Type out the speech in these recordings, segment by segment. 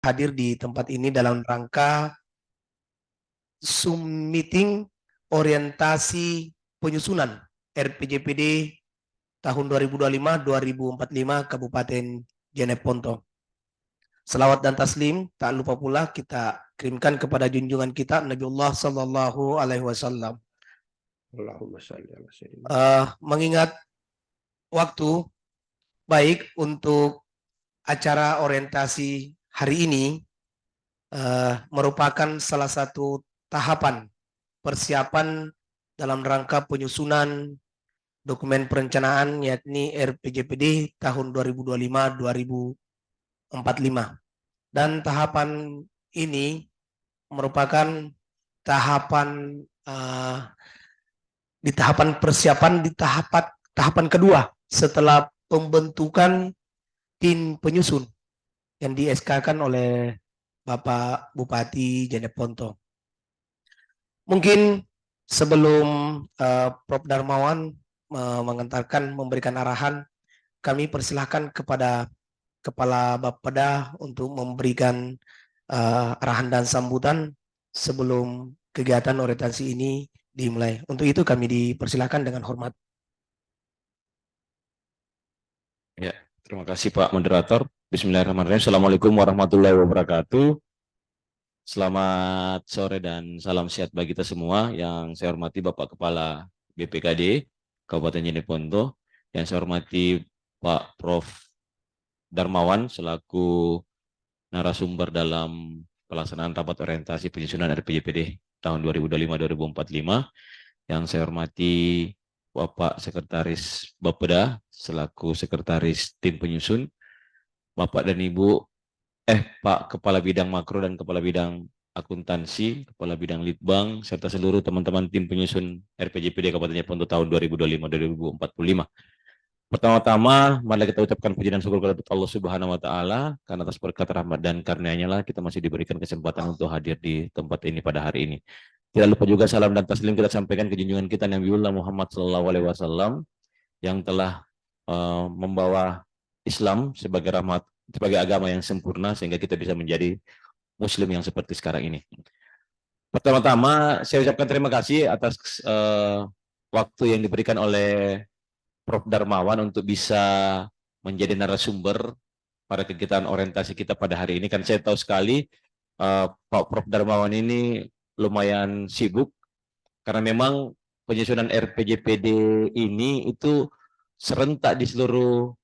hadir di tempat ini dalam rangka Zoom meeting orientasi penyusunan RPJPD tahun 2025-2045 Kabupaten Jeneponto. Selawat dan taslim tak lupa pula kita kirimkan kepada junjungan kita Nabiullah Sallallahu Alaihi Wasallam. Mengingat waktu baik untuk acara orientasi hari ini merupakan salah satu tahapan persiapan dalam rangka penyusunan dokumen perencanaan yakni RPJPD tahun 2025-2045. Dan tahapan ini merupakan tahapan di tahapan persiapan di tahapan kedua setelah pembentukan tim penyusun yang di SK-kan oleh Bapak Bupati Jeneponto. Mungkin sebelum Prof. Darmawan memberikan arahan, kami persilahkan kepada Kepala Bapeda untuk memberikan arahan dan sambutan sebelum kegiatan orientasi ini dimulai. Untuk itu kami dipersilahkan dengan hormat. Ya, terima kasih Pak Moderator. Bismillahirrahmanirrahim. Assalamualaikum warahmatullahi wabarakatuh. Selamat sore dan salam sehat bagi kita semua. Yang saya hormati Bapak Kepala BPKD Kabupaten Jeneponto, yang saya hormati Pak Prof. Darmawan selaku narasumber dalam pelaksanaan rapat orientasi penyusunan RPJPD tahun 2025-2045, yang saya hormati Bapak Sekretaris Bapeda selaku Sekretaris Tim Penyusun, Bapak dan Ibu Pak Kepala Bidang Makro dan Kepala Bidang Akuntansi, Kepala Bidang Litbang, serta seluruh teman-teman tim penyusun RPJPD Kabupaten Jeneponto tahun 2025-2045. Pertama-tama, mari kita ucapkan puji dan syukur kepada Allah Subhanahu wa Ta'ala, karena atas berkat rahmat dan karunia-Nya lah kita masih diberikan kesempatan untuk hadir di tempat ini pada hari ini. Tidak lupa juga salam dan taslim kita sampaikan ke junjungan kita Nabiullah Muhammad SAW yang telah membawa Islam sebagai rahmat, sebagai agama yang sempurna sehingga kita bisa menjadi Muslim yang seperti sekarang ini. Pertama-tama, saya ucapkan terima kasih atas waktu yang diberikan oleh Prof. Darmawan untuk bisa menjadi narasumber pada kegiatan orientasi kita pada hari ini. Kan saya tahu sekali Pak Prof. Darmawan ini lumayan sibuk karena memang penyusunan RPJPD ini itu serentak di seluruh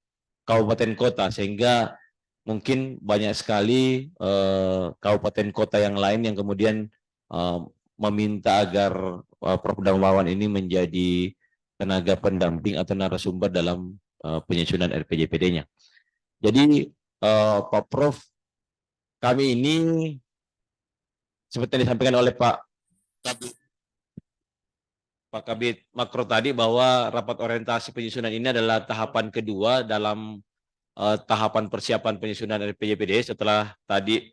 kabupaten kota, sehingga mungkin banyak sekali kabupaten kota yang lain yang kemudian meminta agar Prof. Darmawan ini menjadi tenaga pendamping atau narasumber dalam penyusunan RPJPD-nya. Jadi Pak Prof, kami ini seperti yang disampaikan oleh Pak Kabid Makro tadi bahwa rapat orientasi penyusunan ini adalah tahapan kedua dalam tahapan persiapan penyusunan RPJPD setelah tadi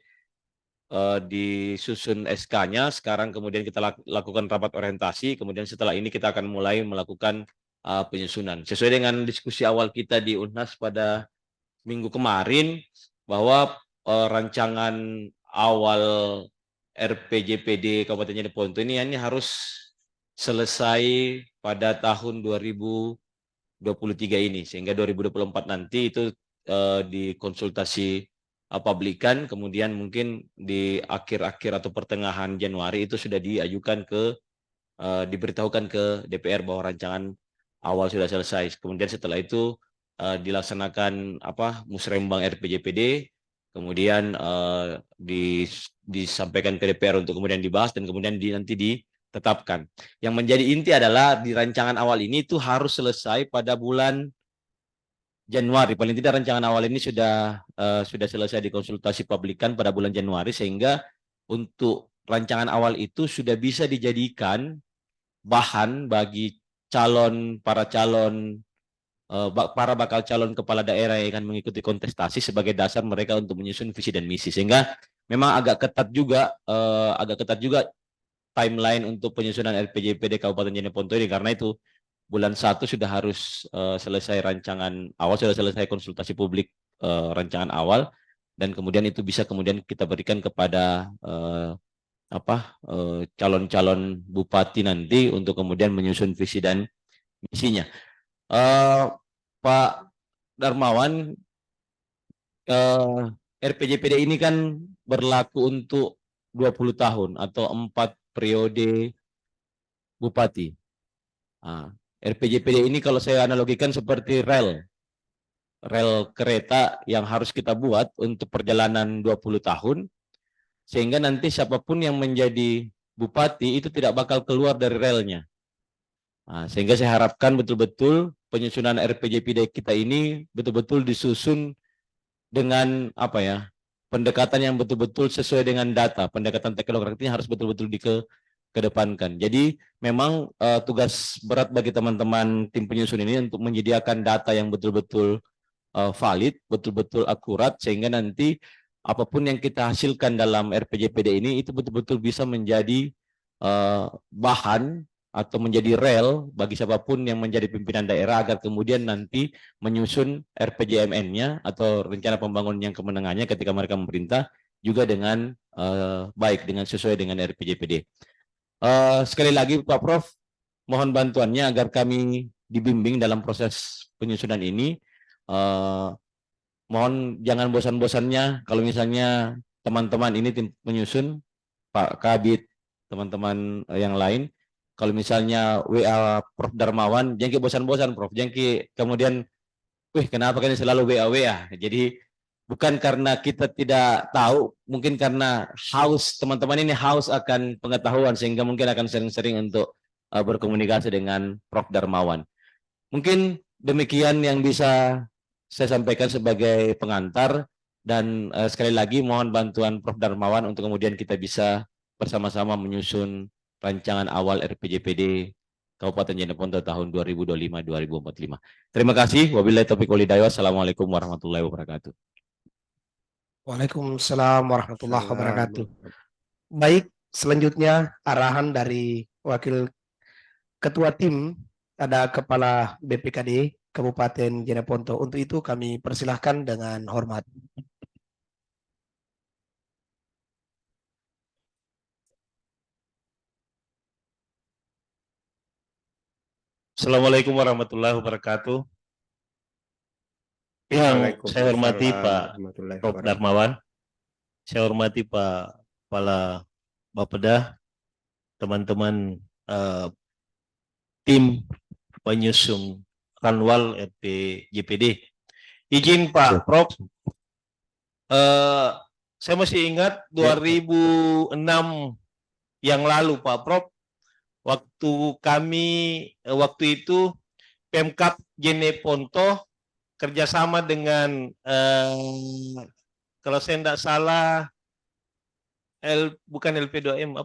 disusun SK-nya, sekarang kemudian kita lakukan rapat orientasi, kemudian setelah ini kita akan mulai melakukan penyusunan. Sesuai dengan diskusi awal kita di UNHAS pada minggu kemarin, bahwa rancangan awal RPJPD Kabupaten Jeneponto ini harus selesai pada tahun 2023 ini, sehingga 2024 nanti itu dikonsultasi publikan, kemudian mungkin di akhir-akhir atau pertengahan Januari itu sudah diajukan ke diberitahukan ke DPR bahwa rancangan awal sudah selesai. Kemudian setelah itu dilaksanakan musrembang RPJPD, kemudian disampaikan ke DPR untuk kemudian dibahas dan kemudian nanti ditetapkan. Yang menjadi inti adalah di rancangan awal ini itu harus selesai pada bulan Januari, paling tidak rancangan awal ini sudah selesai dikonsultasi publikan pada bulan Januari, sehingga untuk rancangan awal itu sudah bisa dijadikan bahan bagi para bakal calon kepala daerah yang akan mengikuti kontestasi sebagai dasar mereka untuk menyusun visi dan misi. Sehingga memang agak ketat juga timeline untuk penyusunan RPJPD Kabupaten Jeneponto ini, karena itu bulan 1 sudah harus selesai rancangan awal, sudah selesai konsultasi publik rancangan awal. dan kemudian itu bisa kemudian kita berikan kepada calon-calon bupati nanti untuk kemudian menyusun visi dan misinya. Pak Darmawan, RPJPD ini kan berlaku untuk 20 tahun atau 4 periode bupati. RPJPD ini kalau saya analogikan seperti rel kereta yang harus kita buat untuk perjalanan 20 tahun, sehingga nanti siapapun yang menjadi bupati itu tidak bakal keluar dari relnya. Sehingga saya harapkan betul-betul penyusunan RPJPD kita ini betul-betul disusun dengan pendekatan yang betul-betul sesuai dengan data. Pendekatan teknokratik ini harus betul-betul dikedepankan. Jadi memang tugas berat bagi teman-teman tim penyusun ini untuk menyediakan data yang betul-betul valid, betul-betul akurat, sehingga nanti apapun yang kita hasilkan dalam RPJPD ini itu betul-betul bisa menjadi bahan atau menjadi rel bagi siapapun yang menjadi pimpinan daerah agar kemudian nanti menyusun RPJMN-nya atau rencana pembangunan yang kemenangannya ketika mereka memerintah juga dengan baik, dengan sesuai dengan RPJPD. Sekali lagi Pak Prof, mohon bantuannya agar kami dibimbing dalam proses penyusunan ini. Mohon jangan bosan-bosannya kalau misalnya teman-teman ini tim penyusun, Pak Kabit, teman-teman yang lain, kalau misalnya WA Prof Darmawan, jangan bosan-bosan Prof, jangan kemudian, kenapa kan selalu WA. Jadi bukan karena kita tidak tahu, mungkin karena teman-teman ini haus akan pengetahuan sehingga mungkin akan sering-sering untuk berkomunikasi dengan Prof Darmawan. Mungkin demikian yang bisa saya sampaikan sebagai pengantar, dan sekali lagi mohon bantuan Prof Darmawan untuk kemudian kita bisa bersama-sama menyusun rancangan awal RPJPD Kabupaten Jeneponto tahun 2025-2045. Terima kasih. Wabillahi taufiq wal hidayah. Assalamualaikum warahmatullahi wabarakatuh. Waalaikumsalam warahmatullahi wabarakatuh. Baik, selanjutnya arahan dari Wakil Ketua Tim, ada Kepala BPKD Kabupaten Jeneponto. Untuk itu kami persilahkan dengan hormat. Assalamualaikum warahmatullahi wabarakatuh. Yang saya hormati Pak Prof Darmawan, saya hormati Pak Kepala Bapeda, teman-teman tim penyusun Kanwal RPJPD. Izin Pak Prof, saya masih ingat 2006 yang lalu Pak Prof, waktu itu Pemkab Jeneponto kerjasama dengan kalau saya tidak salah bukan LP2M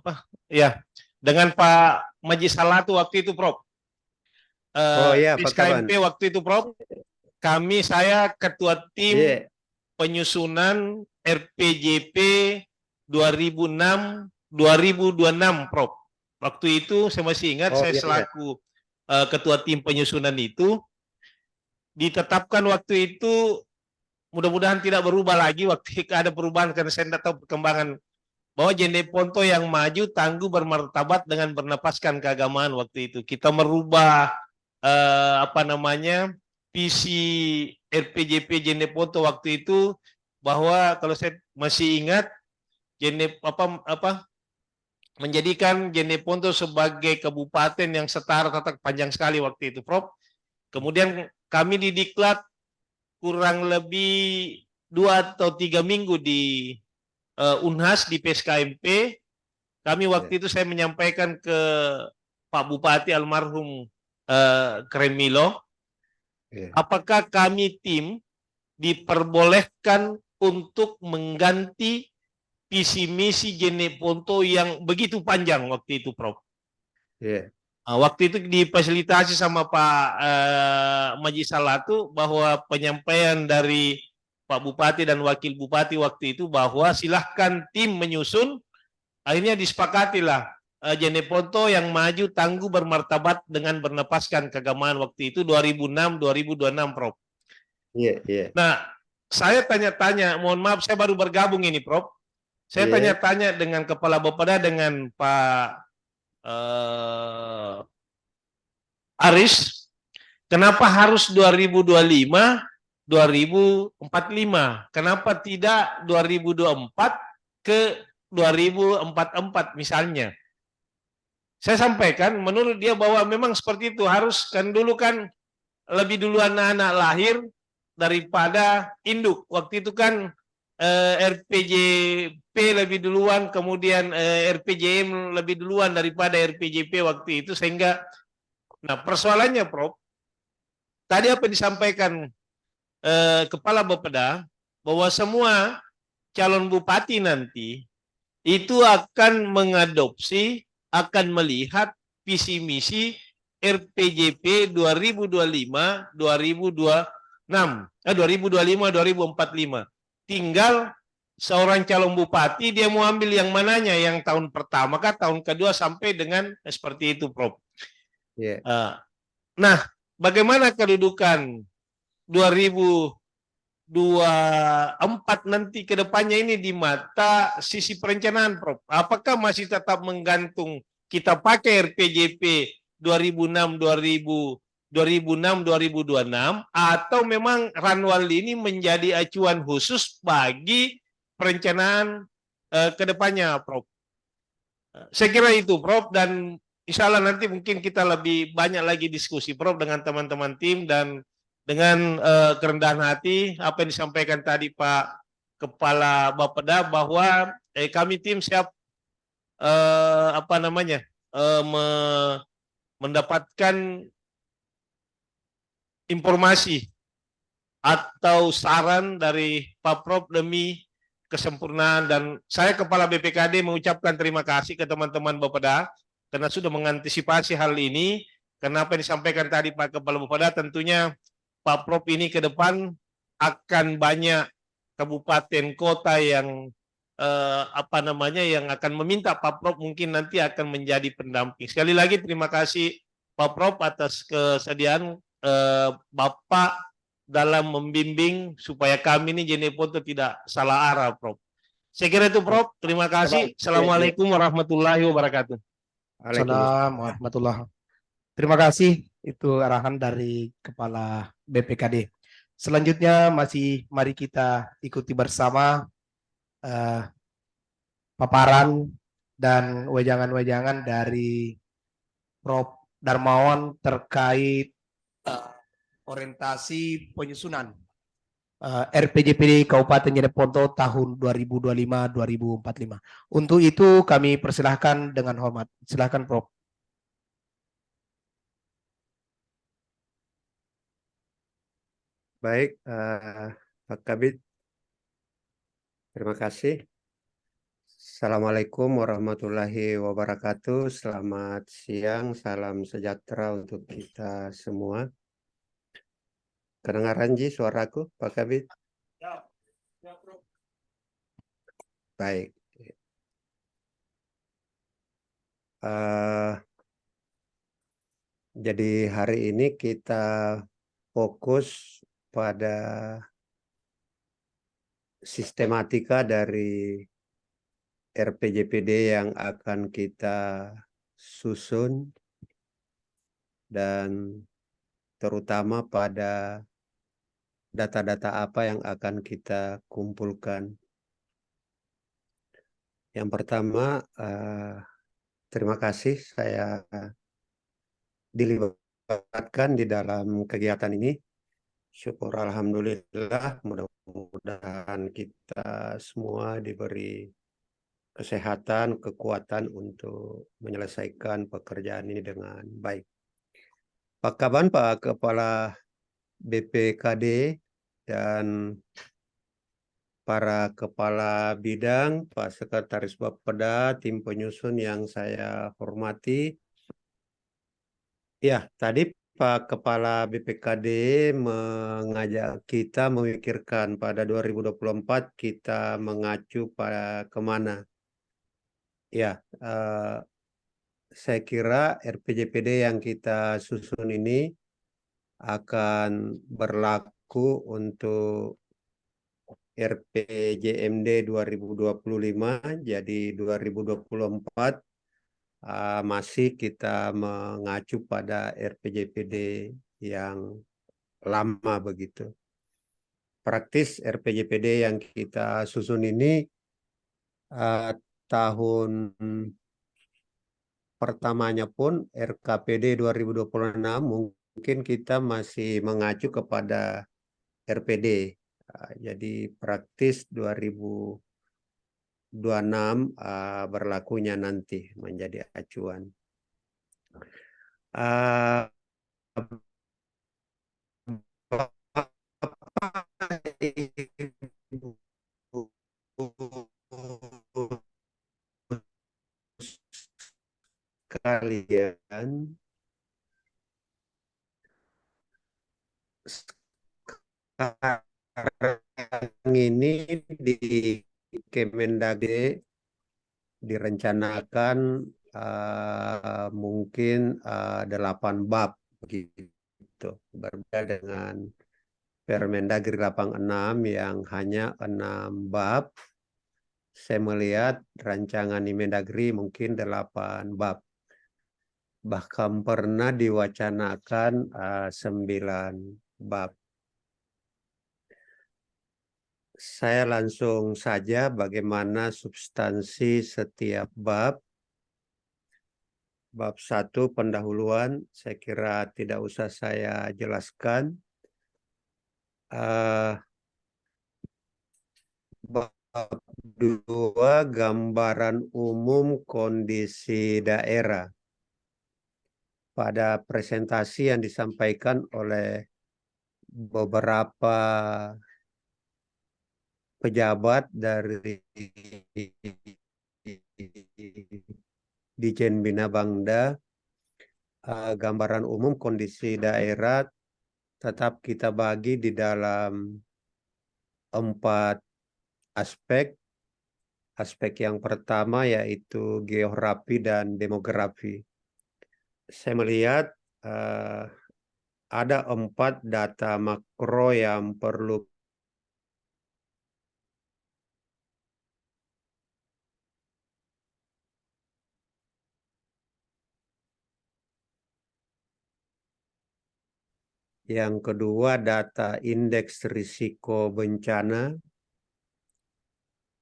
dengan Pak Maji Salatu waktu itu Prof. KMP waktu itu Prof. Saya ketua tim penyusunan RPJP 2006-2026 Prof. Waktu itu saya masih ingat, saya selaku ketua tim penyusunan itu ditetapkan waktu itu, mudah-mudahan tidak berubah lagi waktu ada perubahan karena saya tidak tahu perkembangan, bahwa Jeneponto yang maju, tangguh, bermartabat dengan bernapaskan keagamaan waktu itu. Kita merubah visi RPJP Jeneponto waktu itu, bahwa kalau saya masih ingat menjadikan Jeneponto sebagai kabupaten yang setara, panjang sekali waktu itu Prof. Kemudian kami didiklat kurang lebih 2 atau 3 minggu di Unhas di PSKMP. Kami waktu itu saya menyampaikan ke Pak Bupati almarhum Kremilo, apakah kami tim diperbolehkan untuk mengganti visi misi Jeneponto yang begitu panjang waktu itu Prof. Waktu itu difasilitasi sama Pak Maji Salatu, bahwa penyampaian dari Pak Bupati dan Wakil Bupati waktu itu bahwa silahkan tim menyusun. Akhirnya disepakatilah Jeneponto yang maju, tangguh, bermartabat dengan bernapaskan keagamaan waktu itu 2006-2026 Prof. Nah, saya tanya-tanya, mohon maaf saya baru bergabung ini Prof. Saya Iya. tanya-tanya dengan Kepala Bapeda dengan Pak Aris, kenapa harus 2025, 2045? Kenapa tidak 2024 ke 2044 misalnya? Saya sampaikan menurut dia bahwa memang seperti itu, harus kan dulu kan lebih dulu anak-anak lahir daripada induk. Waktu itu kan RPJP lebih duluan, kemudian RPJM lebih duluan daripada RPJP waktu itu, sehingga nah persoalannya Prof, tadi apa yang disampaikan Kepala Bapeda bahwa semua calon bupati nanti itu akan mengadopsi, akan melihat visi misi RPJP 2025 2026 2025 2045. Tinggal seorang calon bupati dia mau ambil yang mananya, yang tahun pertama kah, tahun kedua, sampai dengan seperti itu Prof. Yeah. Nah, bagaimana kedudukan 2024 nanti ke depannya ini di mata sisi perencanaan Prof? Apakah masih tetap menggantung kita pakai RPJP 2006 2026 atau memang Ranwaldi ini menjadi acuan khusus bagi perencanaan ke depannya Prof? Saya kira itu Prof, dan insya Allah nanti mungkin kita lebih banyak lagi diskusi Prof dengan teman-teman tim, dan dengan kerendahan hati apa yang disampaikan tadi Pak Kepala Bapeda bahwa kami tim siap mendapatkan informasi atau saran dari Pak Prof demi kesempurnaan, dan saya Kepala BPKD mengucapkan terima kasih ke teman-teman Bapeda karena sudah mengantisipasi hal ini. Karena apa yang disampaikan tadi Pak Kepala Bapeda, tentunya Pak Prof ini ke depan akan banyak kabupaten kota yang yang akan meminta Pak Prof mungkin nanti akan menjadi pendamping. Sekali lagi terima kasih Pak Prof atas kesediaan Bapak dalam membimbing supaya kami ini Jeneponto tidak salah arah Prof. Saya kira itu Prof. Terima kasih. Assalamualaikum warahmatullahi wabarakatuh. Assalamualaikum warahmatullahi wabarakatuh. Terima kasih, itu arahan dari Kepala BPKD. Selanjutnya mari kita ikuti bersama paparan dan wejangan-wejangan dari Prof. Darmawan terkait orientasi penyusunan RPJP Kabupaten Jeneponto tahun 2025-2045. Untuk itu kami persilahkan dengan hormat. Silahkan Prof. Baik, Pak Kabid, terima kasih. Assalamualaikum warahmatullahi wabarakatuh. Selamat siang, salam sejahtera untuk kita semua. Kedengaran Ji suaraku, Pak Kabid? Ya, Prof. Baik. Jadi hari ini kita fokus pada sistematika dari RPJPD yang akan kita susun, dan terutama pada data-data apa yang akan kita kumpulkan. Yang pertama, terima kasih saya dilibatkan di dalam kegiatan ini. Syukur alhamdulillah, mudah-mudahan kita semua diberi kesehatan, kekuatan untuk menyelesaikan pekerjaan ini dengan baik. Pak Kaban, Pak Kepala BPKD, dan para kepala bidang, Pak Sekretaris Bapeda, tim penyusun yang saya hormati. Ya, tadi Pak Kepala BPKD mengajak kita memikirkan pada 2024 kita mengacu pada kemana. Ya, saya kira RPJPD yang kita susun ini akan berlaku untuk RPJMD 2025, jadi 2024 masih kita mengacu pada RPJPD yang lama begitu. Praktis RPJPD yang kita susun ini tahun pertamanya pun RKPD 2026 mungkin kita masih mengacu kepada RPD. Jadi praktis 2026 berlakunya nanti menjadi acuan. Kalian sekarang ini di Kemendagri direncanakan mungkin 8 bab begitu, berbeda dengan Permendagri 86 yang hanya 6 bab. Saya melihat rancangan Mendagri mungkin 8 bab. Bahkan pernah diwacanakan 9 bab. Saya langsung saja bagaimana substansi setiap bab. Bab 1 pendahuluan, saya kira tidak usah saya jelaskan. Bab 2 gambaran umum kondisi daerah. Pada presentasi yang disampaikan oleh beberapa pejabat dari Dijen Bina Bangda, gambaran umum kondisi daerah tetap kita bagi di dalam 4 aspek. Aspek yang pertama yaitu geografi dan demografi. Saya melihat ada 4 data makro yang perlu yang kedua data indeks risiko bencana.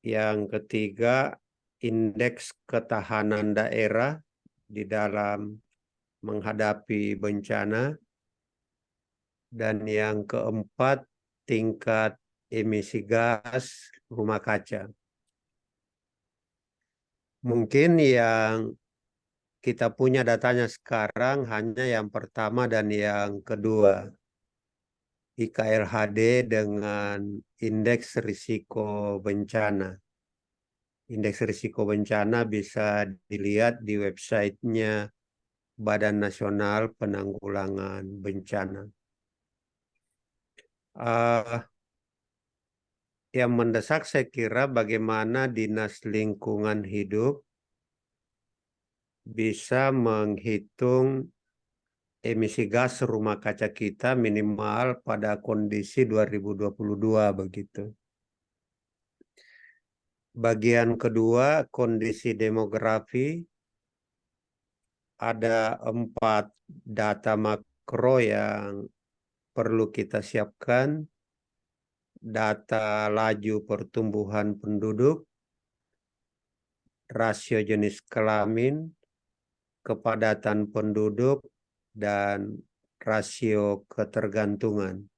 Yang ketiga indeks ketahanan daerah di dalam menghadapi bencana. Dan yang keempat tingkat emisi gas rumah kaca. Mungkin yang kita punya datanya sekarang hanya yang pertama dan yang kedua. IKLHD dengan indeks risiko bencana. Indeks risiko bencana bisa dilihat di websitenya Badan Nasional Penanggulangan Bencana. Yang mendesak saya kira bagaimana Dinas Lingkungan Hidup bisa menghitung emisi gas rumah kaca kita minimal pada kondisi 2022 begitu. Bagian kedua, kondisi demografi. Ada 4 data makro yang perlu kita siapkan. Data laju pertumbuhan penduduk, rasio jenis kelamin, kepadatan penduduk, dan rasio ketergantungan.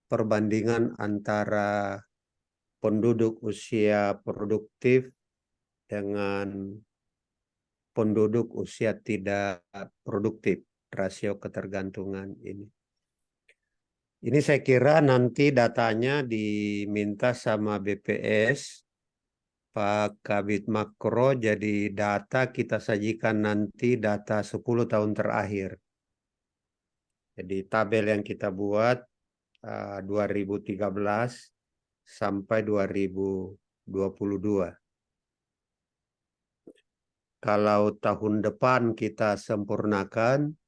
Perbandingan antara penduduk usia produktif dengan penduduk usia tidak produktif, rasio ketergantungan ini. Ini saya kira nanti datanya diminta sama BPS, Pak Kabid Makro, jadi data kita sajikan nanti data 10 tahun terakhir. Jadi tabel yang kita buat 2013 sampai 2022. Kalau tahun depan kita sempurnakan,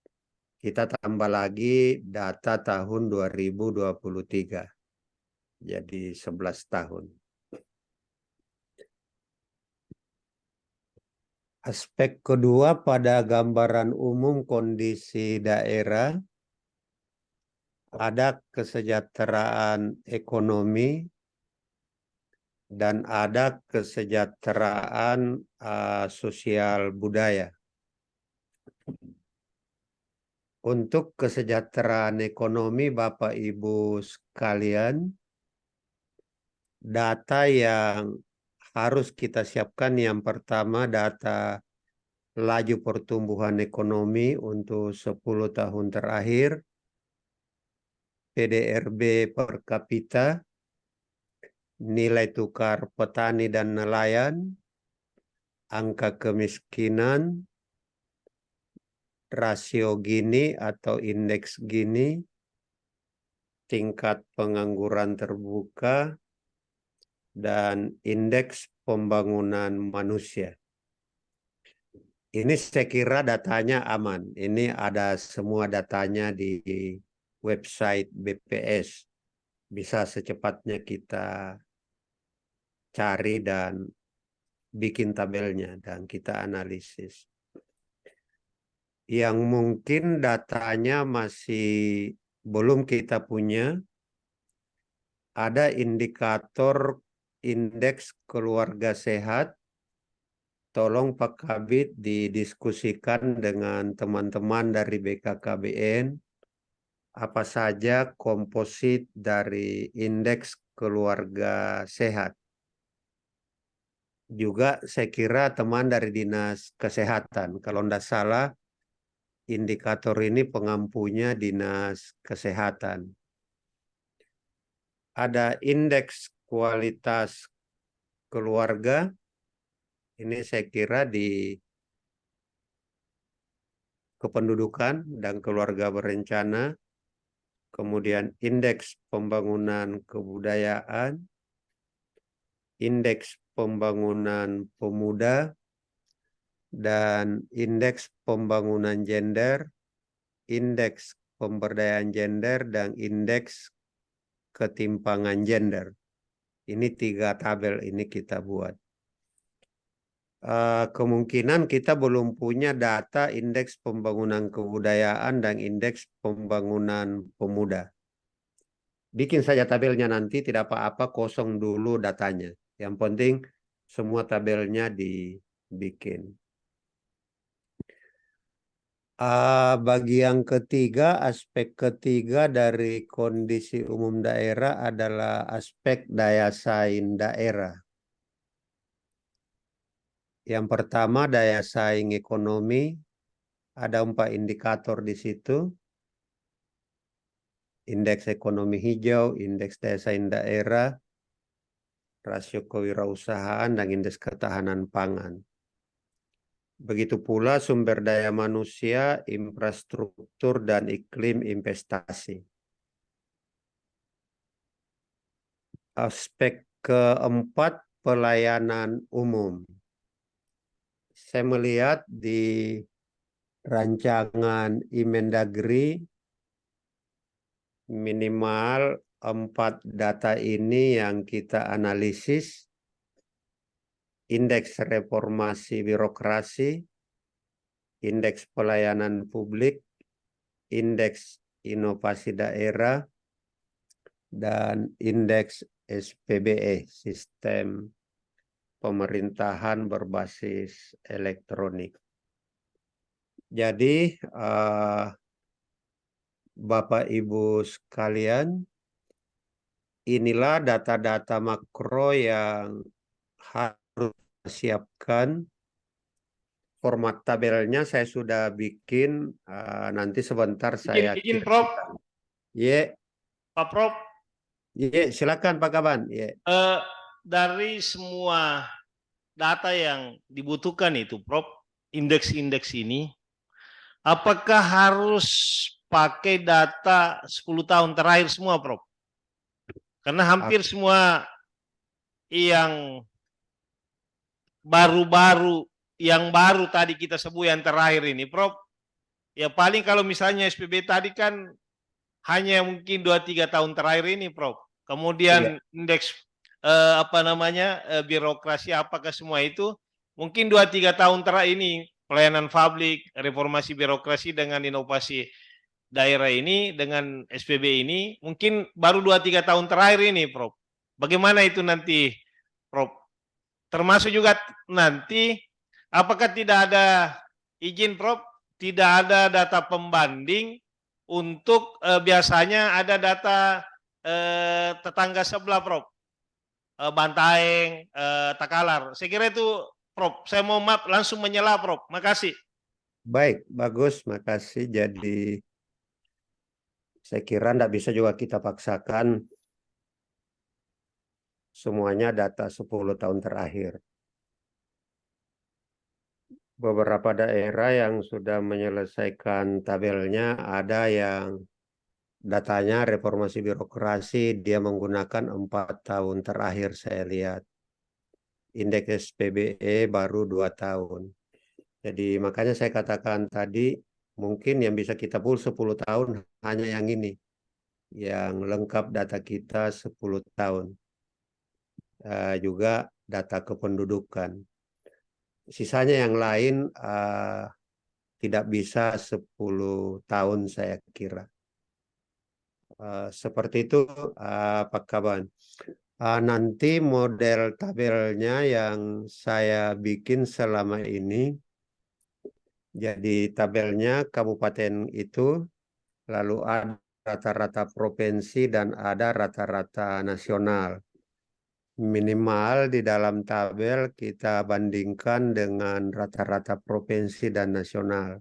kita tambah lagi data tahun 2023. jadi 11 tahun. Aspek kedua pada gambaran umum kondisi daerah, ada kesejahteraan ekonomi dan ada kesejahteraan sosial budaya. Untuk kesejahteraan ekonomi, Bapak Ibu sekalian, data yang harus kita siapkan yang pertama data laju pertumbuhan ekonomi untuk 10 tahun terakhir, PDRB per kapita, nilai tukar petani dan nelayan, angka kemiskinan, rasio Gini atau indeks Gini, tingkat pengangguran terbuka, dan indeks pembangunan manusia. Ini saya kira datanya aman. Ini ada semua datanya di website BPS. Bisa secepatnya kita cari dan bikin tabelnya dan kita analisis. Yang mungkin datanya masih belum kita punya, ada indikator indeks keluarga sehat. Tolong Pak Kabid didiskusikan dengan teman-teman dari BKKBN apa saja komposit dari indeks keluarga sehat. Juga saya kira teman dari Dinas Kesehatan, kalau tidak salah indikator ini pengampunya Dinas Kesehatan. Ada indeks kualitas keluarga, ini saya kira di kependudukan dan keluarga berencana, kemudian indeks pembangunan kebudayaan, indeks pembangunan pemuda, dan indeks pembangunan gender, indeks pemberdayaan gender, dan indeks ketimpangan gender. Ini 3 tabel ini kita buat. Kemungkinan kita belum punya data indeks pembangunan kebudayaan dan indeks pembangunan pemuda. Bikin saja tabelnya nanti, tidak apa-apa, kosong dulu datanya. Yang penting semua tabelnya dibikin. Bagi yang ketiga, aspek ketiga dari kondisi umum daerah adalah aspek daya saing daerah. Yang pertama daya saing ekonomi, ada 4 indikator di situ. Indeks ekonomi hijau, indeks daya saing daerah, rasio kewirausahaan, dan indeks ketahanan pangan. Begitu pula sumber daya manusia, infrastruktur, dan iklim investasi. Aspek keempat, pelayanan umum. Saya melihat di rancangan Imendagri minimal 4 data ini yang kita analisis. Indeks reformasi birokrasi, indeks pelayanan publik, indeks inovasi daerah, dan indeks SPBE, sistem pemerintahan berbasis elektronik. Jadi Bapak Ibu sekalian, inilah data-data makro yang harus siapkan. Format tabelnya saya sudah bikin, nanti sebentar saya Izin Prof. Ye, Pak Prof. Ye, silakan Pak Kaban. Ye. Dari semua data yang dibutuhkan itu Prof, indeks-indeks ini, apakah harus pakai data 10 tahun terakhir semua Prof? Karena hampir semua yang baru-baru, yang baru tadi kita sebut yang terakhir ini Prof, ya paling kalau misalnya SPB tadi kan hanya mungkin 2-3 tahun terakhir ini Prof. kemudian indeks birokrasi apakah semua itu mungkin 2-3 tahun terakhir ini pelayanan publik, reformasi birokrasi dengan inovasi daerah ini dengan SPB ini mungkin baru 2-3 tahun terakhir ini, Prof. Bagaimana itu nanti, Prof? Termasuk juga nanti apakah tidak ada izin, Prof? Tidak ada data pembanding untuk biasanya ada data tetangga sebelah, Prof. Bantaeng, Takalar. Saya kira itu, Prof. Saya mau maaf langsung menyela, Prof. Makasih. Baik, bagus, makasih. Jadi saya kira tidak bisa juga kita paksakan semuanya data 10 tahun terakhir. Beberapa daerah yang sudah menyelesaikan tabelnya, ada yang datanya reformasi birokrasi, dia menggunakan 4 tahun terakhir saya lihat. Indeks SPBE baru 2 tahun. Jadi makanya saya katakan tadi, mungkin yang bisa kita pull 10 tahun hanya yang ini. Yang lengkap data kita 10 tahun. Juga data kependudukan. Sisanya yang lain tidak bisa 10 tahun saya kira. Seperti itu Pak Kaban. Nanti model tabelnya yang saya bikin selama ini, jadi tabelnya kabupaten itu, lalu ada rata-rata provinsi dan ada rata-rata nasional. Minimal di dalam tabel kita bandingkan dengan rata-rata provinsi dan nasional.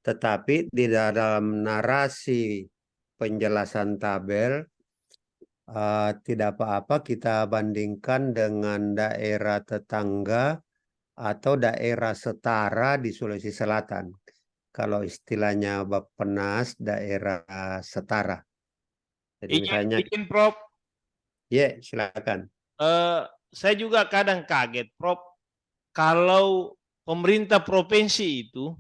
Tetapi di dalam narasi penjelasan tabel, tidak apa-apa kita bandingkan dengan daerah tetangga atau daerah setara di Sulawesi Selatan. Kalau istilahnya Bappenas, daerah setara. Jadi misalnya, Izin, Prof. ya silakan. Saya juga kadang kaget, Prof. Kalau pemerintah provinsi itu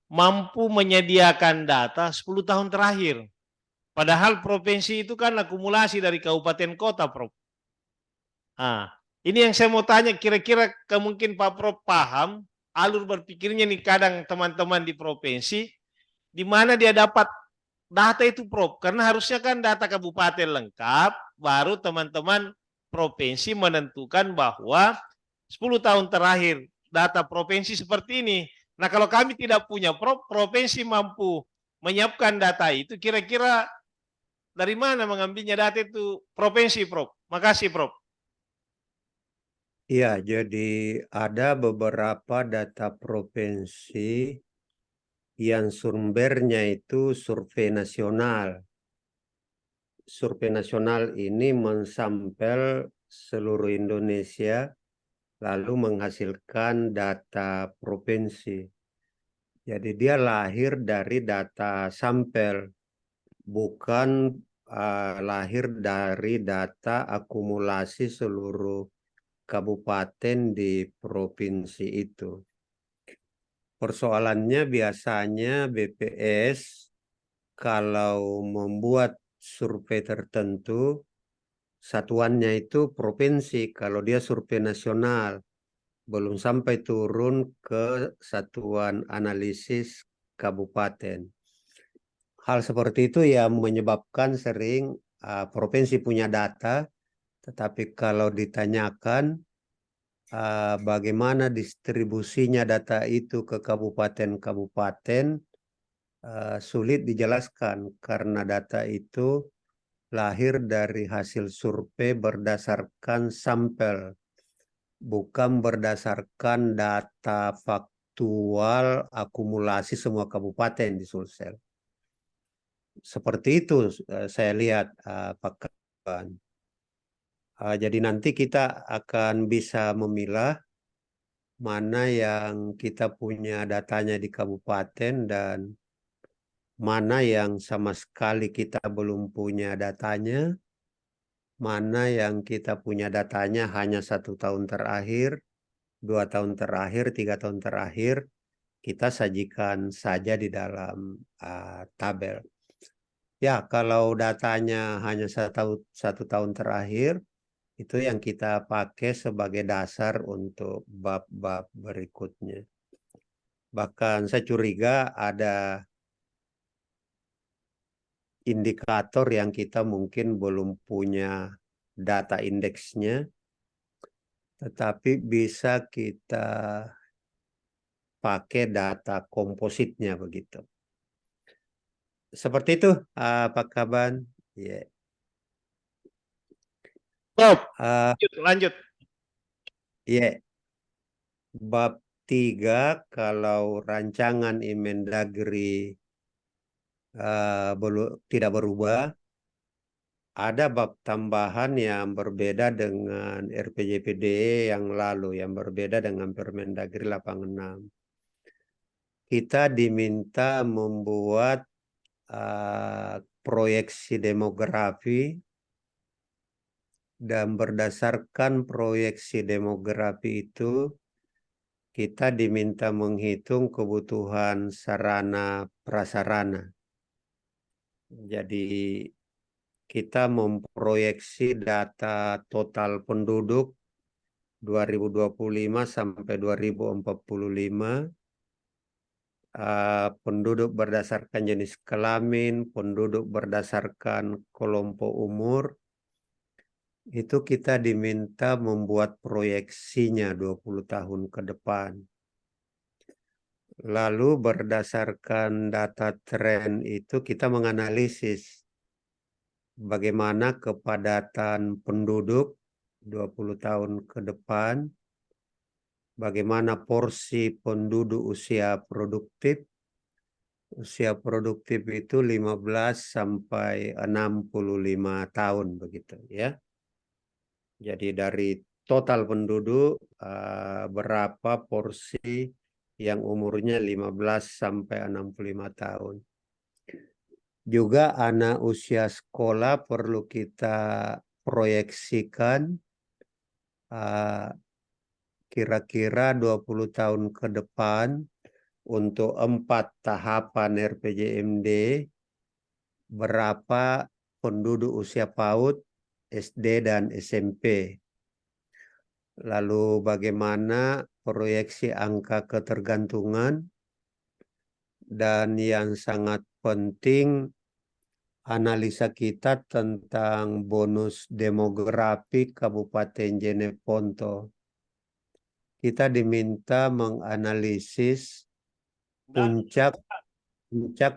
mampu menyediakan data 10 tahun terakhir. Padahal provinsi itu kan akumulasi dari kabupaten kota, Prof. Ini yang saya mau tanya, kira-kira mungkin Pak Prof paham alur berpikirnya nih kadang teman-teman di provinsi, di mana dia dapat data itu, Prof. Karena harusnya kan data kabupaten lengkap, baru teman-teman provinsi menentukan bahwa 10 tahun terakhir data provinsi seperti ini. Nah, kalau kami tidak punya, Prof, provinsi mampu menyiapkan data itu, kira-kira dari mana mengambilnya data itu provinsi, Prof? Makasih, Prof. Iya, jadi ada beberapa data provinsi yang sumbernya itu survei nasional. Survei nasional ini mensampel seluruh Indonesia lalu menghasilkan data provinsi. Jadi dia lahir dari data sampel, bukan lahir dari data akumulasi seluruh kabupaten di provinsi itu. Persoalannya biasanya BPS kalau membuat survei tertentu, satuannya itu provinsi. Kalau dia survei nasional, belum sampai turun ke satuan analisis kabupaten. Hal seperti itu yang menyebabkan sering provinsi punya data, tetapi kalau ditanyakan bagaimana distribusinya data itu ke kabupaten-kabupaten, sulit dijelaskan karena data itu lahir dari hasil survei berdasarkan sampel, bukan berdasarkan data faktual akumulasi semua kabupaten di Sulsel. Seperti itu saya lihat Pak Kaban. Jadi nanti kita akan bisa memilah mana yang kita punya datanya di kabupaten dan mana yang sama sekali kita belum punya datanya, mana yang kita punya datanya hanya 1 tahun terakhir, 2 tahun terakhir, 3 tahun terakhir, kita sajikan saja di dalam tabel. Ya, kalau datanya hanya satu tahun terakhir, itu yang kita pakai sebagai dasar untuk bab-bab berikutnya. Bahkan saya curiga ada indikator yang kita mungkin belum punya data indeksnya, tetapi bisa kita pakai data kompositnya begitu. Seperti itu, Pak Kaban. Ya. Prof, Ah, lanjut. ya. Bab 3 kalau rancangan Imendagri tidak berubah, ada bab tambahan yang berbeda dengan RPJPDE yang lalu, yang berbeda dengan Permendagri 86. Kita diminta membuat proyeksi demografi, dan berdasarkan proyeksi demografi itu kita diminta menghitung kebutuhan sarana prasarana. Jadi kita memproyeksi data total penduduk 2025 sampai 2045, penduduk berdasarkan jenis kelamin, penduduk berdasarkan kelompok umur, itu kita diminta membuat proyeksinya 20 tahun ke depan. Lalu berdasarkan data tren itu kita menganalisis bagaimana kepadatan penduduk 20 tahun ke depan, bagaimana porsi penduduk usia produktif. Usia produktif itu 15 sampai 65 tahun begitu ya. Jadi dari total penduduk berapa porsi yang umurnya 15 sampai 65 tahun. Juga anak usia sekolah perlu kita proyeksikan kira-kira 20 tahun ke depan untuk 4 tahapan RPJMD, berapa penduduk usia PAUD, SD, dan SMP. Lalu bagaimana proyeksi angka ketergantungan, dan yang sangat penting analisa kita tentang bonus demografi Kabupaten Jeneponto. Kita diminta menganalisis puncak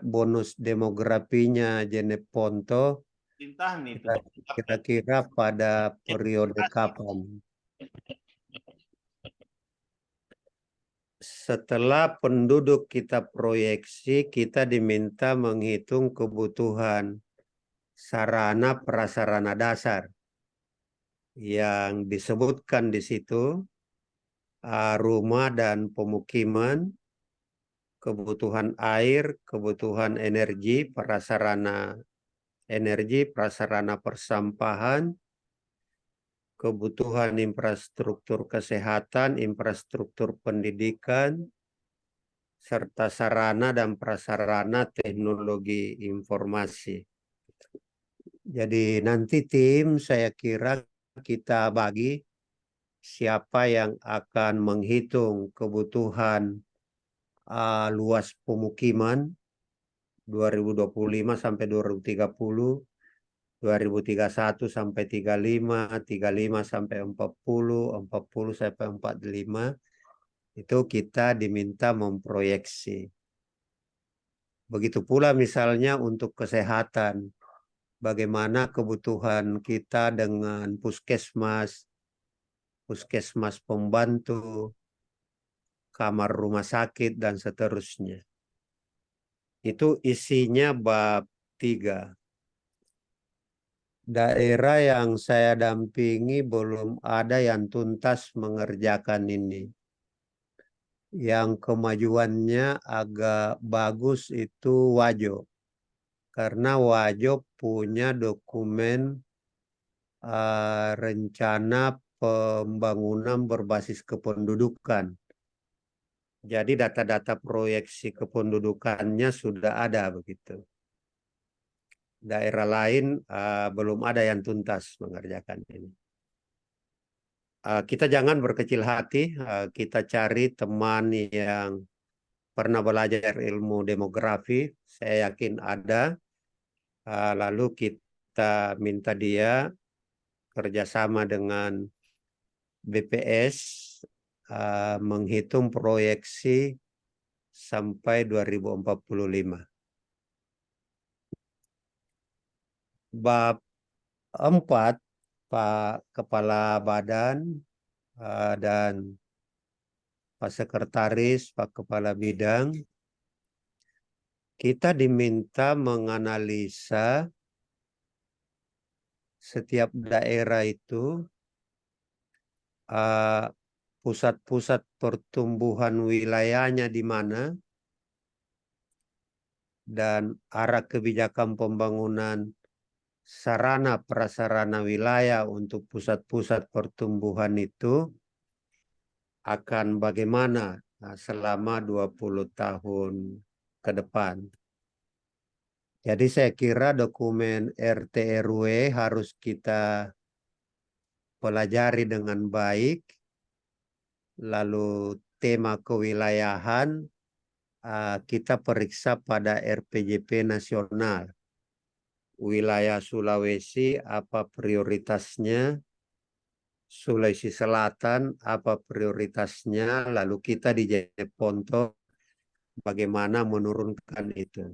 bonus demografinya Jeneponto kira-kira pada periode kapan. Setelah penduduk kita proyeksi, kita diminta menghitung kebutuhan sarana prasarana dasar yang disebutkan di situ, rumah dan pemukiman, kebutuhan air, kebutuhan energi, prasarana persampahan, kebutuhan infrastruktur kesehatan, infrastruktur pendidikan, serta sarana dan prasarana teknologi informasi. Jadi nanti tim saya kira kita bagi siapa yang akan menghitung kebutuhan luas pemukiman 2025 sampai 2030, 2031 sampai 35, 35 sampai 40, 40 sampai 45, itu kita diminta memproyeksi. Begitu pula misalnya untuk kesehatan, bagaimana kebutuhan kita dengan puskesmas, puskesmas pembantu, kamar rumah sakit, dan seterusnya. Itu isinya bab 3. Daerah yang saya dampingi belum ada yang tuntas mengerjakan ini. Yang kemajuannya agak bagus itu Wajo. Karena Wajo punya dokumen rencana pembangunan berbasis kependudukan. Jadi data-data proyeksi kependudukannya sudah ada begitu. daerah lain belum ada yang tuntas mengerjakan ini. Kita jangan berkecil hati, kita cari teman yang pernah belajar ilmu demografi, saya yakin ada. Lalu kita minta dia kerjasama dengan BPS menghitung proyeksi sampai 2045. Bab 4, Pak Kepala Badan dan Pak Sekretaris, Pak Kepala Bidang, kita diminta menganalisa setiap daerah itu pusat-pusat pertumbuhan wilayahnya di mana dan arah kebijakan pembangunan sarana prasarana wilayah untuk pusat-pusat pertumbuhan itu akan bagaimana selama 20 tahun ke depan. Jadi saya kira dokumen RT RW harus kita pelajari dengan baik. Lalu tema kewilayahan kita periksa pada RPJP nasional. Wilayah Sulawesi apa prioritasnya, Sulawesi Selatan apa prioritasnya, lalu kita di Jeneponto bagaimana menurunkan itu.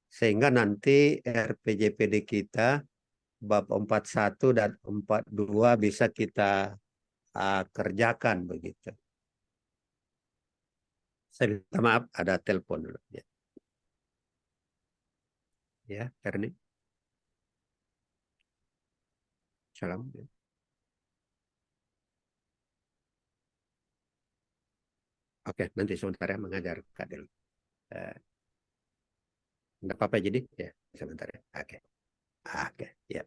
Sehingga nanti RPJPD kita bab 41 dan 42 bisa kita kerjakan begitu. Saya minta maaf ada telepon dulu. Ya, Erni. Salam. Oke, nanti sebentar ya mengajar Kak Del. Enggak apa-apa jadi ya sebentar ya. Oke. Oke, ya.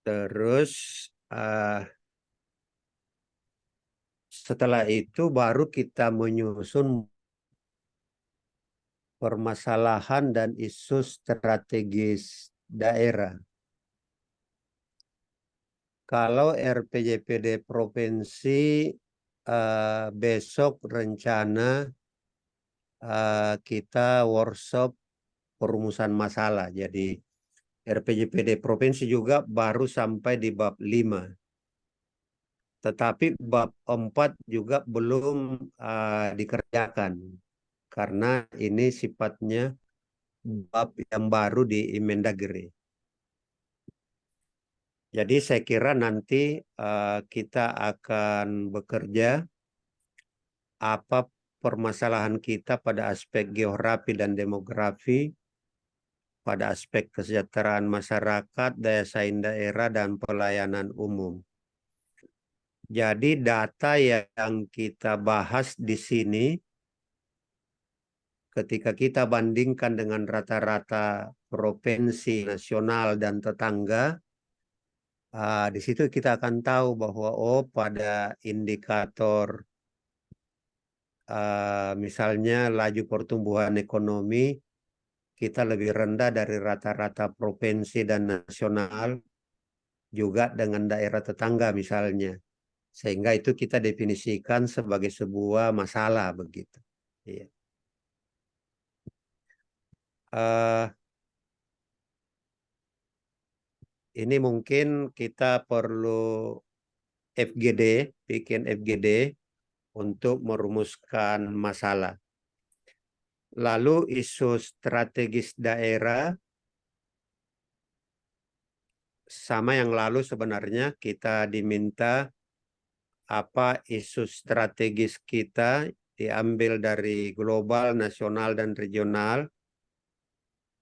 Terus setelah itu baru kita menyusun permasalahan dan isu strategis daerah. Kalau RPJPD provinsi besok rencana kita workshop perumusan masalah. Jadi RPJPD provinsi juga baru sampai di bab 5. Tetapi bab 4 juga belum dikerjakan. Karena ini sifatnya bab yang baru di Imendagri. Jadi saya kira nanti kita akan bekerja apa permasalahan kita pada aspek geografi dan demografi, pada aspek kesejahteraan masyarakat, daya saing daerah, dan pelayanan umum. Jadi data yang kita bahas di sini, ketika kita bandingkan dengan rata-rata provinsi, nasional, dan tetangga, di situ kita akan tahu bahwa pada indikator misalnya laju pertumbuhan ekonomi kita lebih rendah dari rata-rata provinsi dan nasional, juga dengan daerah tetangga misalnya. Sehingga itu kita definisikan sebagai sebuah masalah begitu. Iya. Ini mungkin kita perlu FGD, bikin FGD untuk merumuskan masalah. Lalu isu strategis daerah, sama yang lalu sebenarnya kita diminta apa isu strategis kita diambil dari global, nasional, dan regional.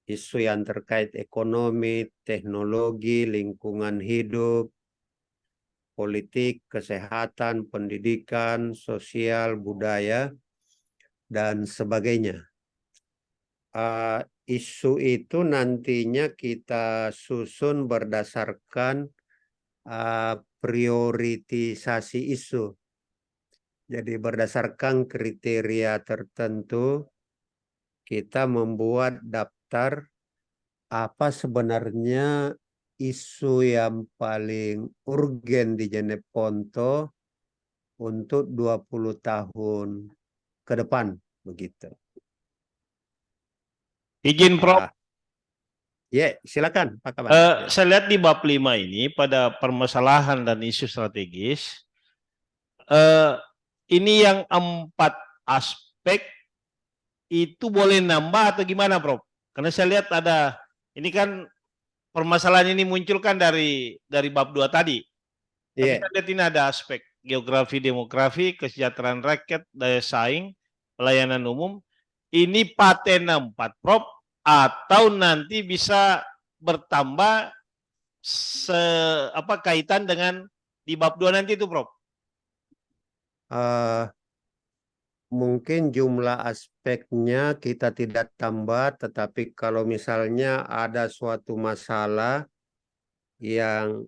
Isu yang terkait ekonomi, teknologi, lingkungan hidup, politik, kesehatan, pendidikan, sosial, budaya, dan sebagainya. Isu itu nantinya kita susun berdasarkan prioritisasi isu. Jadi berdasarkan kriteria tertentu, kita membuat daftar apa sebenarnya isu yang paling urgen di Jeneponto untuk 20 tahun ke depan, begitu. Izin Prof. Ya, silakan Pak Kaban. Saya lihat di bab 5 ini pada permasalahan dan isu strategis, ini yang 4 aspek itu boleh nambah atau gimana, Prof? Karena saya lihat ada, ini kan permasalahan ini muncul kan dari bab 2 tadi. Tapi Iya. saya lihat ini ada aspek geografi, demografi, kesejahteraan rakyat, daya saing, pelayanan umum. Ini paten 4, Prof, atau nanti bisa bertambah kaitan dengan di bab 2 nanti itu, Prof? Mungkin jumlah aspeknya kita tidak tambah, tetapi kalau misalnya ada suatu masalah yang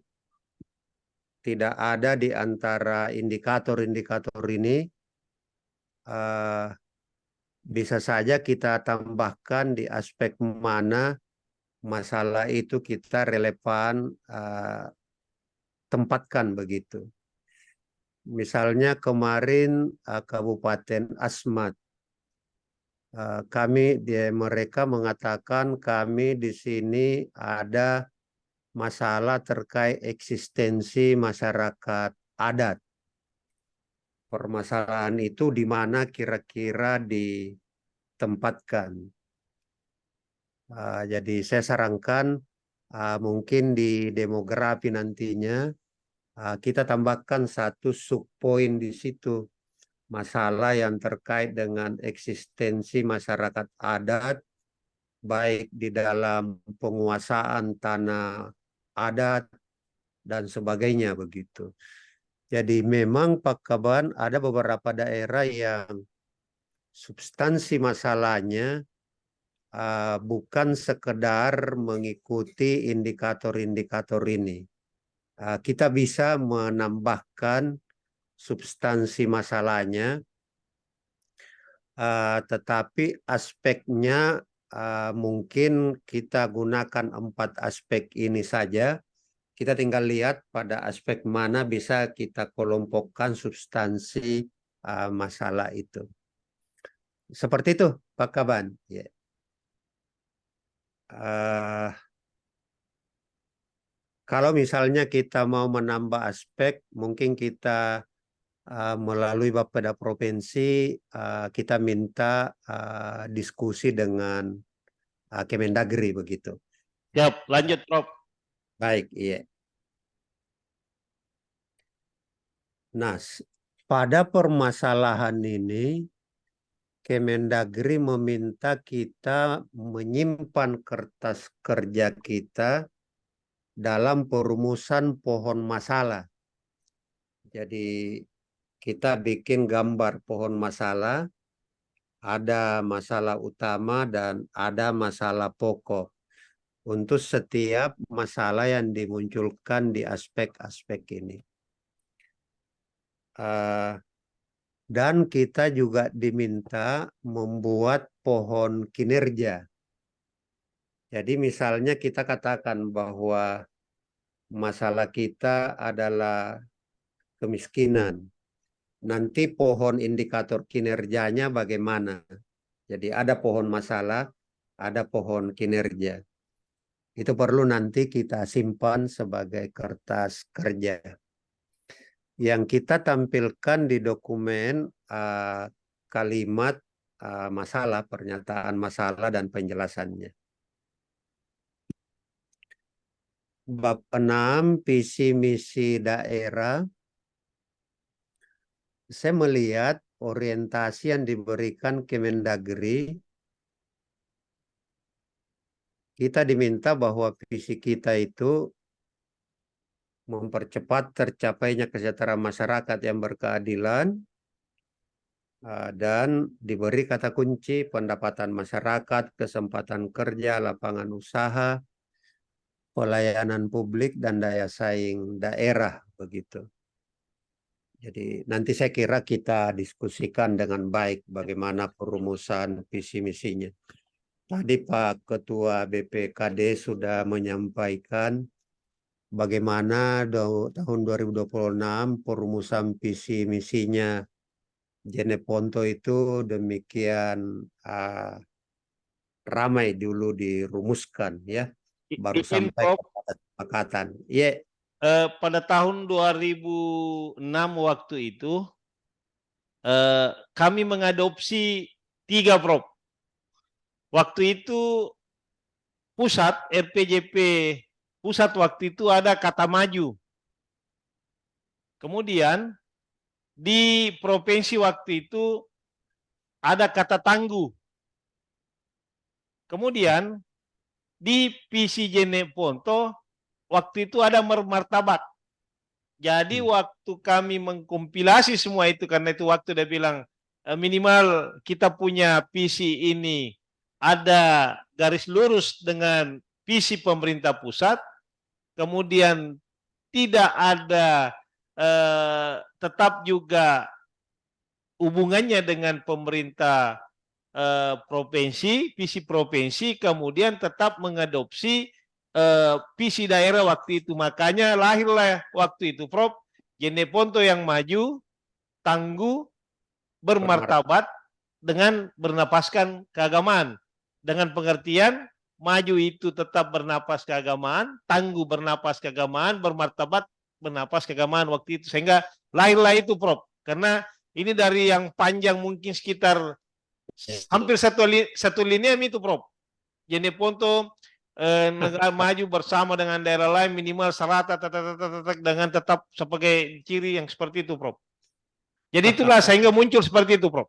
tidak ada di antara indikator-indikator ini, bisa saja kita tambahkan di aspek mana masalah itu kita relevan tempatkan begitu. Misalnya kemarin Kabupaten Asmat, mereka mengatakan kami di sini ada masalah terkait eksistensi masyarakat adat. Permasalahan itu di mana kira-kira ditempatkan. Jadi saya sarankan mungkin di demografi nantinya kita tambahkan satu subpoin di situ, masalah yang terkait dengan eksistensi masyarakat adat, baik di dalam penguasaan tanah adat dan sebagainya begitu. Jadi memang Pak Kaban ada beberapa daerah yang substansi masalahnya bukan sekedar mengikuti indikator-indikator ini. Kita bisa menambahkan substansi masalahnya, tetapi aspeknya mungkin kita gunakan 4 aspek ini saja. Kita tinggal lihat pada aspek mana bisa kita kelompokkan substansi masalah itu. Seperti itu, Pak Kaban. Yeah. Kalau misalnya kita mau menambah aspek, mungkin kita melalui Bapeda Provinsi kita minta diskusi dengan Kemendagri begitu. Siap, lanjut Prof. Baik, iya. Nah, pada permasalahan ini Kemendagri meminta kita menyimpan kertas kerja kita dalam perumusan pohon masalah. Jadi kita bikin gambar pohon masalah, ada masalah utama dan ada masalah pokok untuk setiap masalah yang dimunculkan di aspek-aspek ini. Dan kita juga diminta membuat pohon kinerja. Jadi misalnya kita katakan bahwa masalah kita adalah kemiskinan. Nanti pohon indikator kinerjanya bagaimana? Jadi ada pohon masalah, ada pohon kinerja. Itu perlu nanti kita simpan sebagai kertas kerja. Yang kita tampilkan di dokumen kalimat masalah, pernyataan masalah dan penjelasannya. Bab 6, visi misi daerah. Saya melihat orientasi yang diberikan Kemendagri, kita diminta bahwa visi kita itu mempercepat tercapainya kesejahteraan masyarakat yang berkeadilan dan diberi kata kunci pendapatan masyarakat, kesempatan kerja, lapangan usaha, pelayanan publik dan daya saing daerah begitu. Jadi nanti saya kira kita diskusikan dengan baik bagaimana perumusan visi misinya. Tadi Pak Ketua BPKD sudah menyampaikan bagaimana tahun 2026 perumusan visi misinya Jeneponto itu demikian ramai dulu dirumuskan ya, baru Izin, sampai Prof. kepada kesepakatan. Iya, Pada tahun 2006 waktu itu kami mengadopsi 3, Prof. Waktu itu pusat RPJP pusat waktu itu ada kata maju. Kemudian di provinsi waktu itu ada kata tangguh. Kemudian di visi Jeneponto waktu itu ada martabat. Jadi waktu kami mengkompilasi semua itu, karena itu waktu dia bilang minimal kita punya visi ini ada garis lurus dengan visi pemerintah pusat, kemudian tidak ada tetap juga hubungannya dengan pemerintah provinsi, visi provinsi, kemudian tetap mengadopsi visi daerah waktu itu. Makanya lahirlah waktu itu, Prof, Jeneponto yang maju, tangguh, bermartabat, dengan bernapaskan keagamaan. Dengan pengertian, maju itu tetap bernapas keagamaan, tangguh bernapas keagamaan, bermartabat bernapas keagamaan waktu itu. Sehingga lahirlah itu, Prof. Karena ini dari yang panjang mungkin sekitar hampir satu lineam itu, Prof. Jeneponto negara maju bersama dengan daerah lain minimal serata dengan tetap sebagai ciri yang seperti itu, Prof. Jadi itulah sehingga muncul seperti itu, Prof.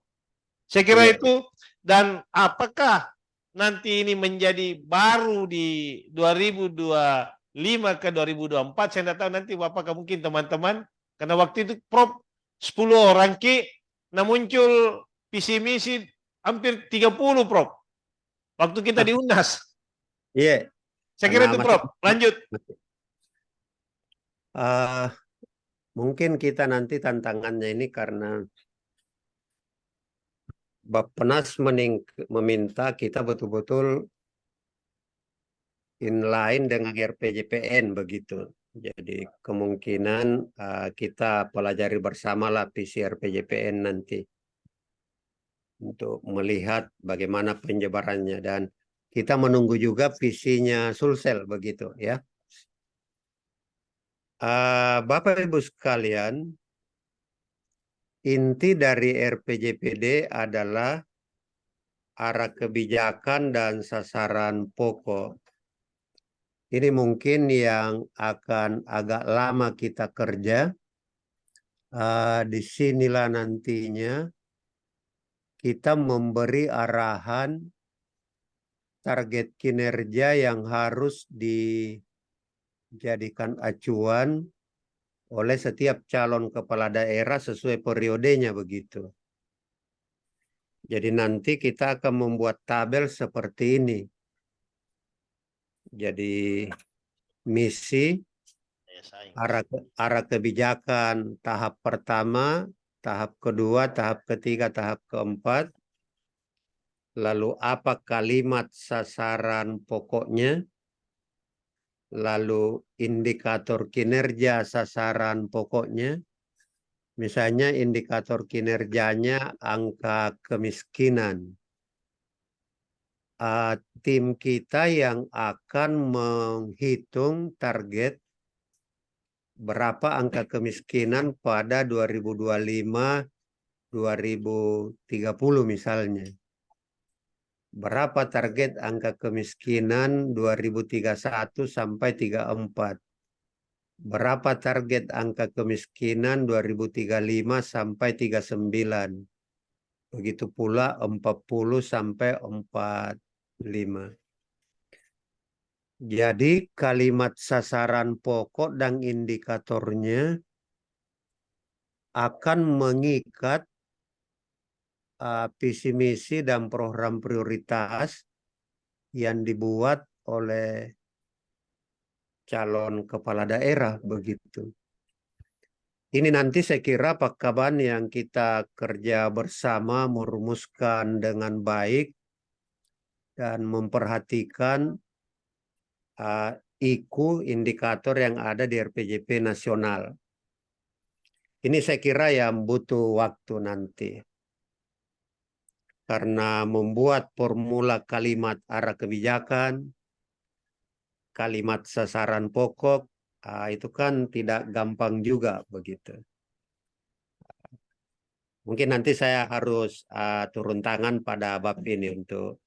Saya kira itu. Dan apakah nanti ini menjadi baru di 2025 ke 2024, saya tidak tahu nanti apakah mungkin teman-teman, karena waktu itu Prof 10 orang nah muncul visi misi hampir 30, Prof. Waktu kita di UNAS. Iya. Saya kira itu, Prof. Lanjut. Mungkin kita nanti tantangannya ini karena Bappenas meminta kita betul-betul inline dengan RPJPN begitu. Jadi kemungkinan kita pelajari bersamalah visi RPJPN nanti untuk melihat bagaimana penyebarannya, dan kita menunggu juga visinya Sulsel begitu ya. Bapak Ibu sekalian, inti dari RPJPD adalah arah kebijakan dan sasaran pokok. Ini mungkin yang akan agak lama kita kerja. Disinilah nantinya kita memberi arahan target kinerja yang harus dijadikan acuan oleh setiap calon kepala daerah sesuai periodenya begitu. Jadi nanti kita akan membuat tabel seperti ini. Jadi misi, arah kebijakan tahap pertama, tahap kedua, tahap ketiga, tahap keempat. Lalu apa kalimat sasaran pokoknya. Lalu indikator kinerja sasaran pokoknya. Misalnya indikator kinerjanya angka kemiskinan. Tim kita yang akan menghitung target berapa angka kemiskinan pada 2025-2030 misalnya. Berapa target angka kemiskinan 2031 sampai 34. Berapa target angka kemiskinan 2035 sampai 39. Begitu pula 40 sampai 45. Jadi kalimat sasaran pokok dan indikatornya akan mengikat visi misi dan program prioritas yang dibuat oleh calon kepala daerah begitu. Ini nanti saya kira Pak Kaban yang kita kerja bersama merumuskan dengan baik dan memperhatikan IKU indikator yang ada di RPJP nasional. Ini saya kira yang butuh waktu nanti. Karena membuat formula kalimat arah kebijakan, kalimat sasaran pokok, itu kan tidak gampang juga begitu. Mungkin nanti saya harus turun tangan pada bab ini untuk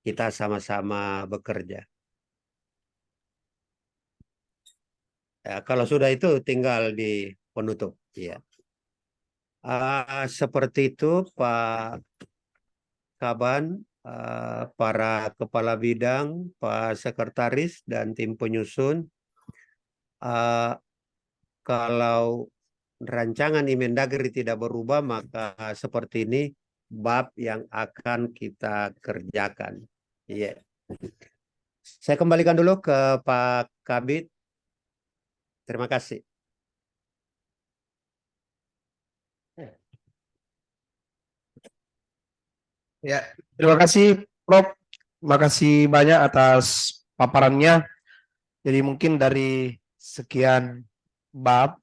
kita sama-sama bekerja. Ya, kalau sudah itu tinggal di penutup. Ya. Seperti itu Pak Kaban, para kepala bidang, Pak Sekretaris, dan tim penyusun. Kalau rancangan Imendagri tidak berubah, maka seperti ini bab yang akan kita kerjakan. Iya. Saya kembalikan dulu ke Pak Kabid. Terima kasih. Ya, terima kasih Prof. Terima kasih banyak atas paparannya. Jadi mungkin dari sekian bab,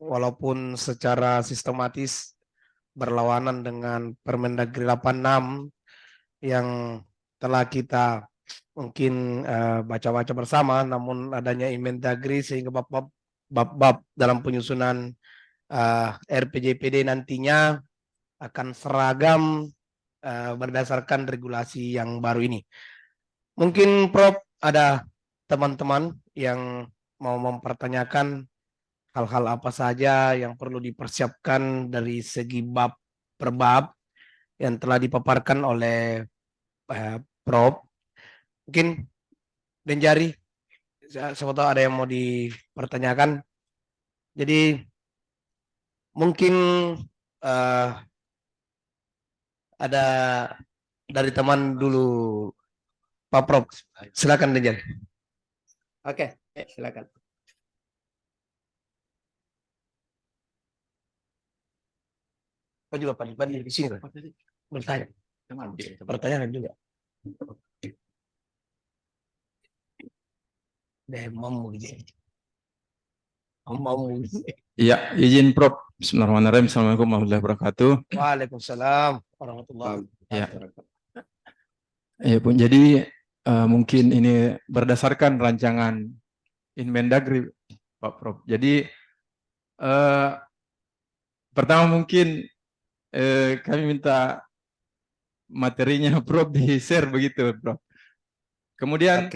walaupun secara sistematis berlawanan dengan Permendagri 86 yang telah kita mungkin baca-baca bersama, namun adanya Imendagri sehingga bab-bab dalam penyusunan RPJPD nantinya akan seragam berdasarkan regulasi yang baru ini. Mungkin Prof ada teman-teman yang mau mempertanyakan hal-hal apa saja yang perlu dipersiapkan dari segi bab per bab yang telah dipaparkan oleh Prof. Mungkin Denjari, siapa tahu ada yang mau dipertanyakan. Jadi mungkin ada dari teman dulu, Pak Prof. Silakan Denjari. Oke, silakan. Kau juga Pak di sini bertanya. Pertanyaan juga. Ya, izin Prof. Bismillahirrahmanirrahim. Assalamualaikum warahmatullahi wabarakatuh. Waalaikumsalam warahmatullahi Ya. wabarakatuh. Ya, Pun. Jadi mungkin ini berdasarkan rancangan Inmendagri, Pak Prof. Jadi pertama mungkin kami minta materinya Prof di-share begitu, Prof. Kemudian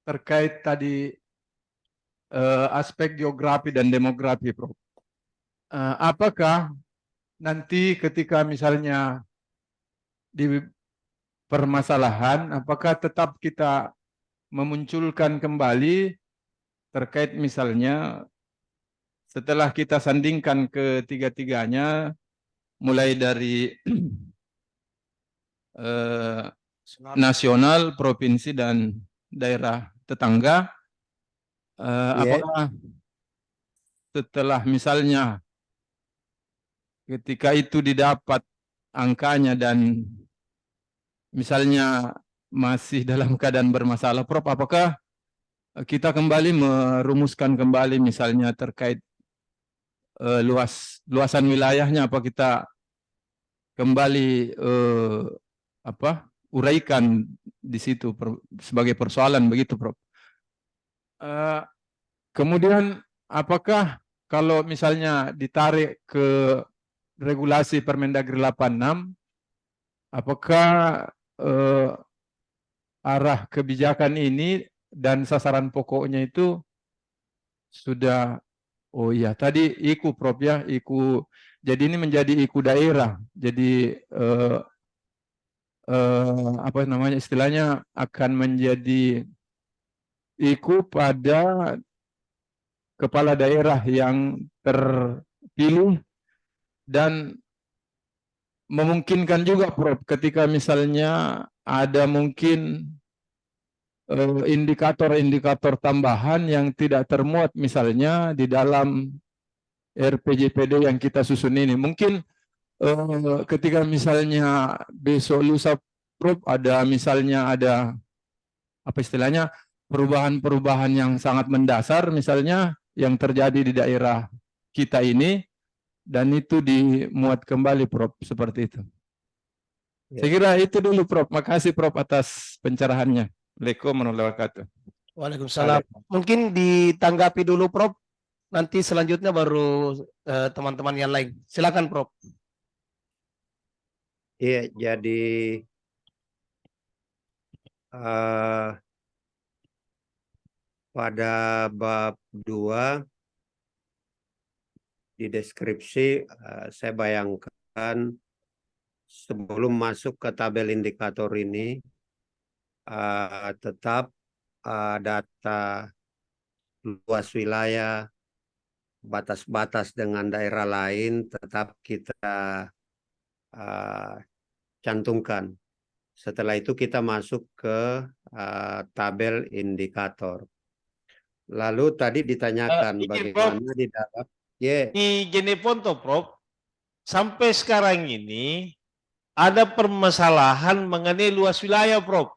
terkait tadi aspek geografi dan demografi, Prof. Apakah nanti ketika misalnya di permasalahan, apakah tetap kita memunculkan kembali terkait misalnya setelah kita sandingkan ketiga-tiganya, mulai dari nasional, provinsi, dan daerah tetangga, apakah setelah misalnya ketika itu didapat angkanya dan misalnya masih dalam keadaan bermasalah, Prof, apakah kita kembali merumuskan kembali misalnya terkait luasan wilayahnya, apa kita kembali uraikan di situ sebagai persoalan begitu, Prof. Kemudian apakah kalau misalnya ditarik ke regulasi Permendagri 86, apakah arah kebijakan ini dan sasaran pokoknya itu sudah, oh iya tadi IKU, Prof, ya, IKU. Jadi ini menjadi IKU daerah. Jadi apa namanya istilahnya akan menjadi IKU pada kepala daerah yang terpilih, dan memungkinkan juga, Prof, ketika misalnya ada mungkin indikator-indikator tambahan yang tidak termuat misalnya di dalam RPJPD yang kita susun ini. Mungkin ketika misalnya besok lusa Prof ada misalnya ada apa istilahnya perubahan-perubahan yang sangat mendasar misalnya yang terjadi di daerah kita ini dan itu dimuat kembali Prof seperti itu. Saya kira itu dulu Prof. Makasih Prof atas pencerahannya. Assalamualaikum warahmatullahi wabarakatuh. Waalaikumsalam. Mungkin ditanggapi dulu Prof. Nanti selanjutnya baru teman-teman yang lain. Silakan Prof. Iya, jadi pada bab 2 di deskripsi saya bayangkan sebelum masuk ke tabel indikator ini tetap data luas wilayah, batas-batas dengan daerah lain tetap kita cantumkan. Setelah itu kita masuk ke tabel indikator. Lalu tadi ditanyakan bagaimana di dalam di Jeneponto, Prof, sampai sekarang ini ada permasalahan mengenai luas wilayah, Prof.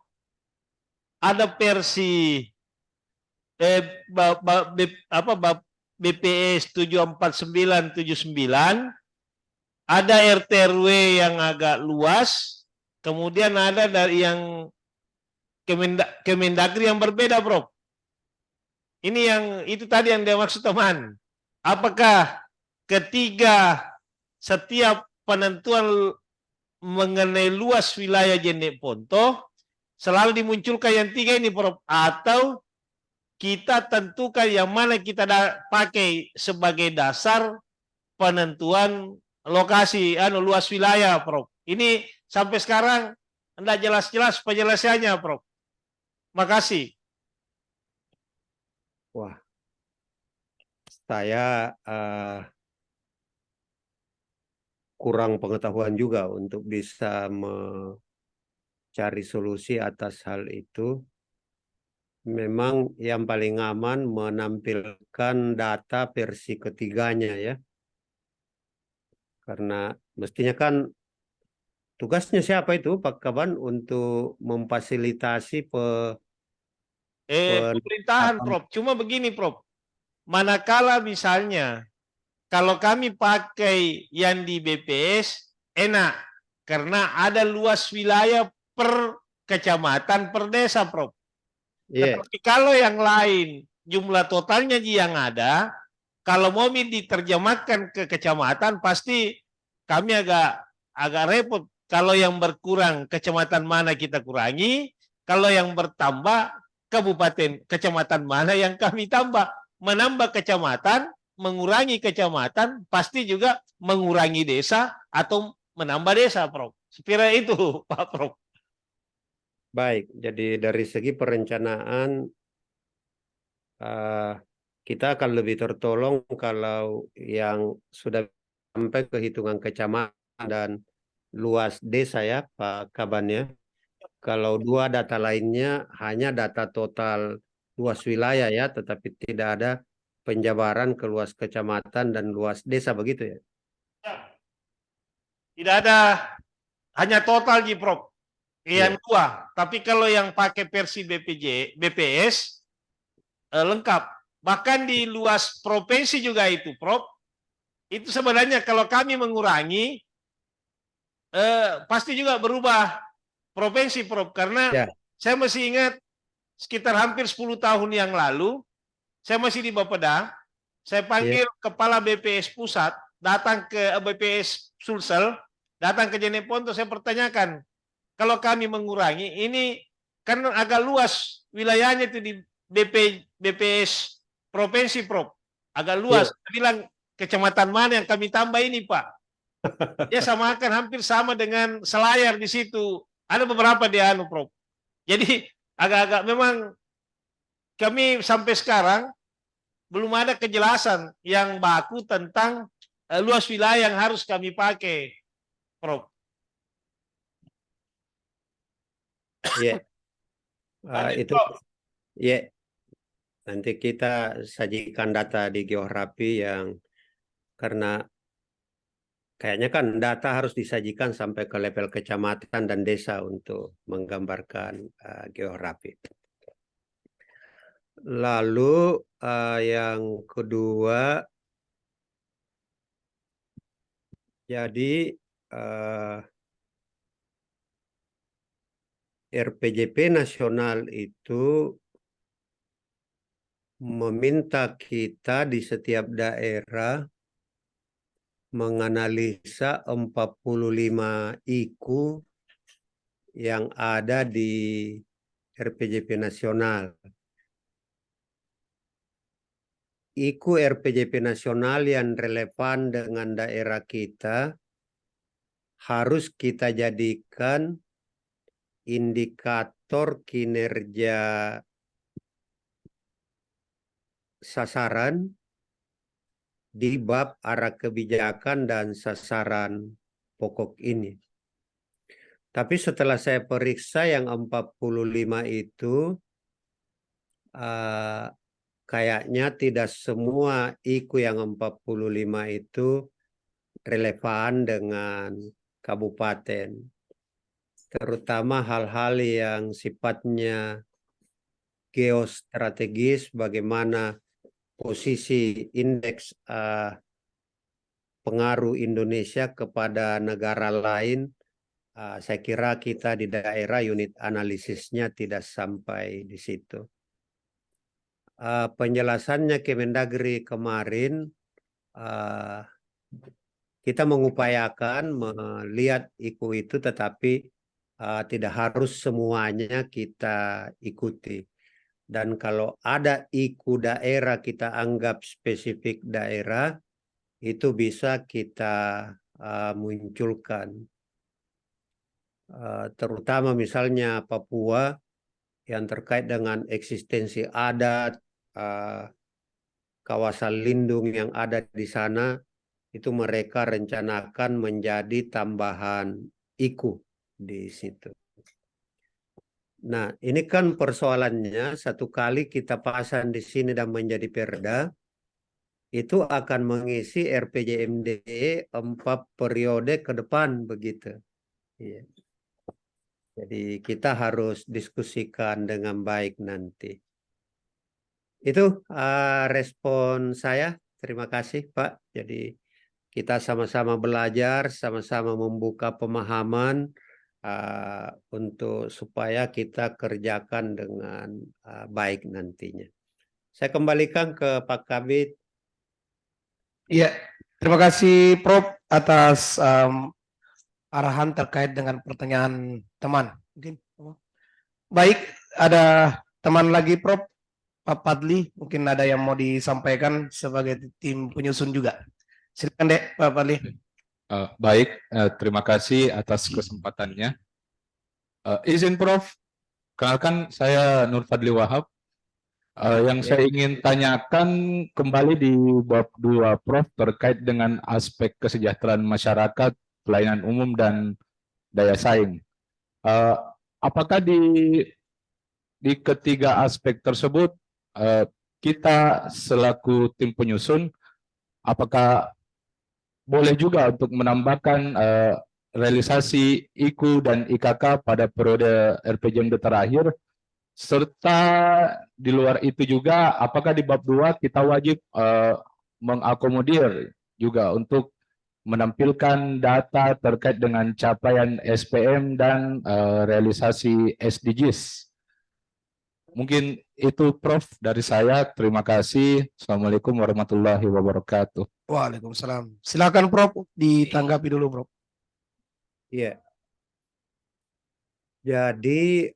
Ada versi BPS 74979, ada RT RW yang agak luas, kemudian ada dari yang Kemendagri yang berbeda, Prof. Ini yang itu tadi yang dia maksud teman. Apakah ketiga setiap penentuan mengenai luas wilayah Jeneponto selalu dimunculkan yang tiga ini, Prof, atau kita tentukan yang mana kita pakai sebagai dasar penentuan lokasi luas wilayah, Prof. Ini sampai sekarang tidak jelas-jelas penjelasannya, Prof. Makasih. Wah, saya kurang pengetahuan juga untuk bisa mencari solusi atas hal itu. Memang yang paling aman menampilkan data versi ketiganya ya. Karena mestinya kan tugasnya siapa itu Pak Kaban untuk memfasilitasi pemerintahan, Prof. Cuma begini, Prof. Manakala misalnya kalau kami pakai yang di BPS enak karena ada luas wilayah per kecamatan per desa, Prof. Tetapi kalau yang lain jumlah totalnya yang ada, kalau mau diterjemahkan ke kecamatan pasti kami agak repot. Kalau yang berkurang kecamatan mana kita kurangi, kalau yang bertambah kabupaten kecamatan mana yang kami tambah. Menambah kecamatan, mengurangi kecamatan, pasti juga mengurangi desa atau menambah desa, Prof. Sekira itu, Pak Prof. Baik, jadi dari segi perencanaan kita akan lebih tertolong kalau yang sudah sampai ke hitungan kecamatan dan luas desa ya Pak Kaban ya. Kalau dua data lainnya hanya data total luas wilayah ya, tetapi tidak ada penjabaran ke luas kecamatan dan luas desa begitu ya? Tidak ada, hanya total Prof. Yang dua. Tapi kalau yang pakai versi BPS lengkap. Bahkan di luas provinsi juga itu, Prof. Itu sebenarnya kalau kami mengurangi pasti juga berubah provinsi, Prof. Karena saya masih ingat sekitar hampir 10 tahun yang lalu, saya masih di Bapeda, saya panggil kepala BPS pusat, datang ke BPS Sulsel, datang ke Jeneponto, saya pertanyakan, kalau kami mengurangi, ini kan agak luas wilayahnya itu di BPS provinsi, Prof. Agak luas. Saya bilang, kecamatan mana yang kami tambah ini, Pak? Dia samakan hampir sama dengan Selayar di situ. Ada beberapa di Prof. Jadi agak-agak memang kami sampai sekarang belum ada kejelasan yang baku tentang luas wilayah yang harus kami pakai, Prof. Iya. Itu nanti kita sajikan data di geografi yang Karena kayaknya kan data harus disajikan sampai ke level kecamatan dan desa untuk menggambarkan geografi. Lalu yang kedua, jadi RPJP nasional itu meminta kita di setiap daerah menganalisa 45 IKU yang ada di RPJP nasional. IKU RPJP nasional yang relevan dengan daerah kita harus kita jadikan indikator kinerja sasaran di bab arah kebijakan dan sasaran pokok ini. Tapi setelah saya periksa yang 45 itu, kayaknya tidak semua IKU yang 45 itu relevan dengan kabupaten. Terutama hal-hal yang sifatnya geostrategis, bagaimana posisi indeks pengaruh Indonesia kepada negara lain. Saya kira kita di daerah unit analisisnya tidak sampai di situ. Penjelasannya Kemendagri kemarin, kita mengupayakan melihat IKU itu, tetapi tidak harus semuanya kita ikuti. Dan kalau ada IKU daerah kita anggap spesifik daerah, itu bisa kita munculkan. Terutama misalnya Papua yang terkait dengan eksistensi adat, kawasan lindung yang ada di sana, itu mereka rencanakan menjadi tambahan IKU di situ. Nah, ini kan persoalannya, satu kali kita pasang di sini dan menjadi perda, itu akan mengisi RPJMD 4 periode ke depan begitu. Iya. Jadi kita harus diskusikan dengan baik nanti. Itu respon saya. Terima kasih Pak. Jadi kita sama-sama belajar, sama-sama membuka pemahaman untuk supaya kita kerjakan dengan baik nantinya. Saya kembalikan ke Pak Kabid. Iya, terima kasih Prof atas arahan terkait dengan pertanyaan teman. Mungkin baik, ada teman lagi Prof, Pak Padli, mungkin ada yang mau disampaikan sebagai tim penyusun juga. Silakan Dek, Pak Padli. Baik, terima kasih atas kesempatannya. Izin Prof, kenalkan saya Nur Fadli Wahab. Yang saya ingin tanyakan kembali di bab 2 Prof terkait dengan aspek kesejahteraan masyarakat, pelayanan umum dan daya saing. Apakah di ketiga aspek tersebut kita selaku tim penyusun apakah boleh juga untuk menambahkan realisasi IKU dan IKK pada periode RPJMD terakhir, serta di luar itu juga apakah di bab 2 kita wajib mengakomodir juga untuk menampilkan data terkait dengan capaian SPM dan realisasi SDGs. Mungkin itu Prof dari saya. Terima kasih. Assalamualaikum warahmatullahi wabarakatuh. Waalaikumsalam. Silakan Prof, ditanggapi dulu Prof. Iya. Jadi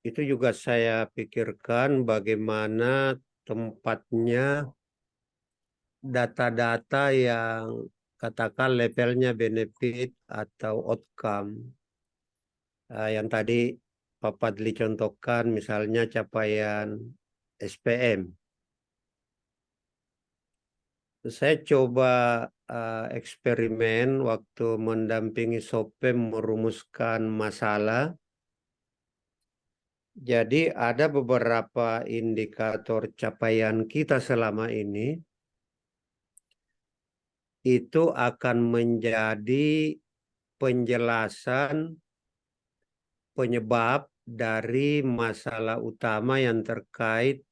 itu juga saya pikirkan bagaimana tempatnya data-data yang katakan levelnya benefit atau outcome. Yang tadi Pak Padli contohkan misalnya capaian SPM. Saya coba eksperimen waktu mendampingi Sopem merumuskan masalah. Jadi ada beberapa indikator capaian kita selama ini itu akan menjadi penjelasan penyebab dari masalah utama yang terkait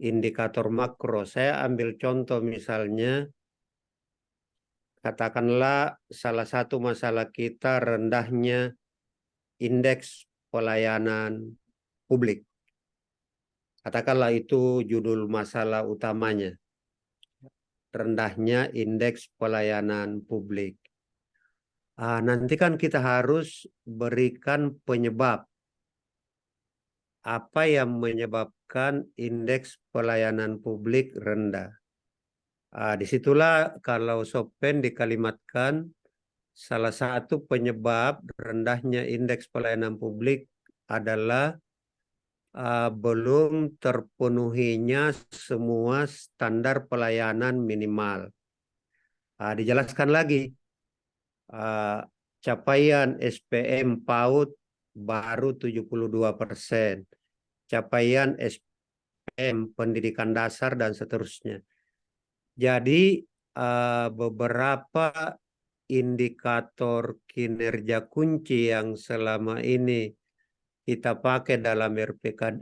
indikator makro. Saya ambil contoh misalnya, katakanlah salah satu masalah kita rendahnya indeks pelayanan publik. Katakanlah itu judul masalah utamanya. Rendahnya indeks pelayanan publik. Nanti kan kita harus berikan penyebab. Apa yang menyebabkan indeks pelayanan publik rendah? Disitulah kalau Sopen dikalimatkan salah satu penyebab rendahnya indeks pelayanan publik adalah belum terpenuhinya semua standar pelayanan minimal. Dijelaskan lagi, capaian SPM PAUD baru 72%, capaian SPM pendidikan dasar dan seterusnya. Jadi beberapa indikator kinerja kunci yang selama ini kita pakai dalam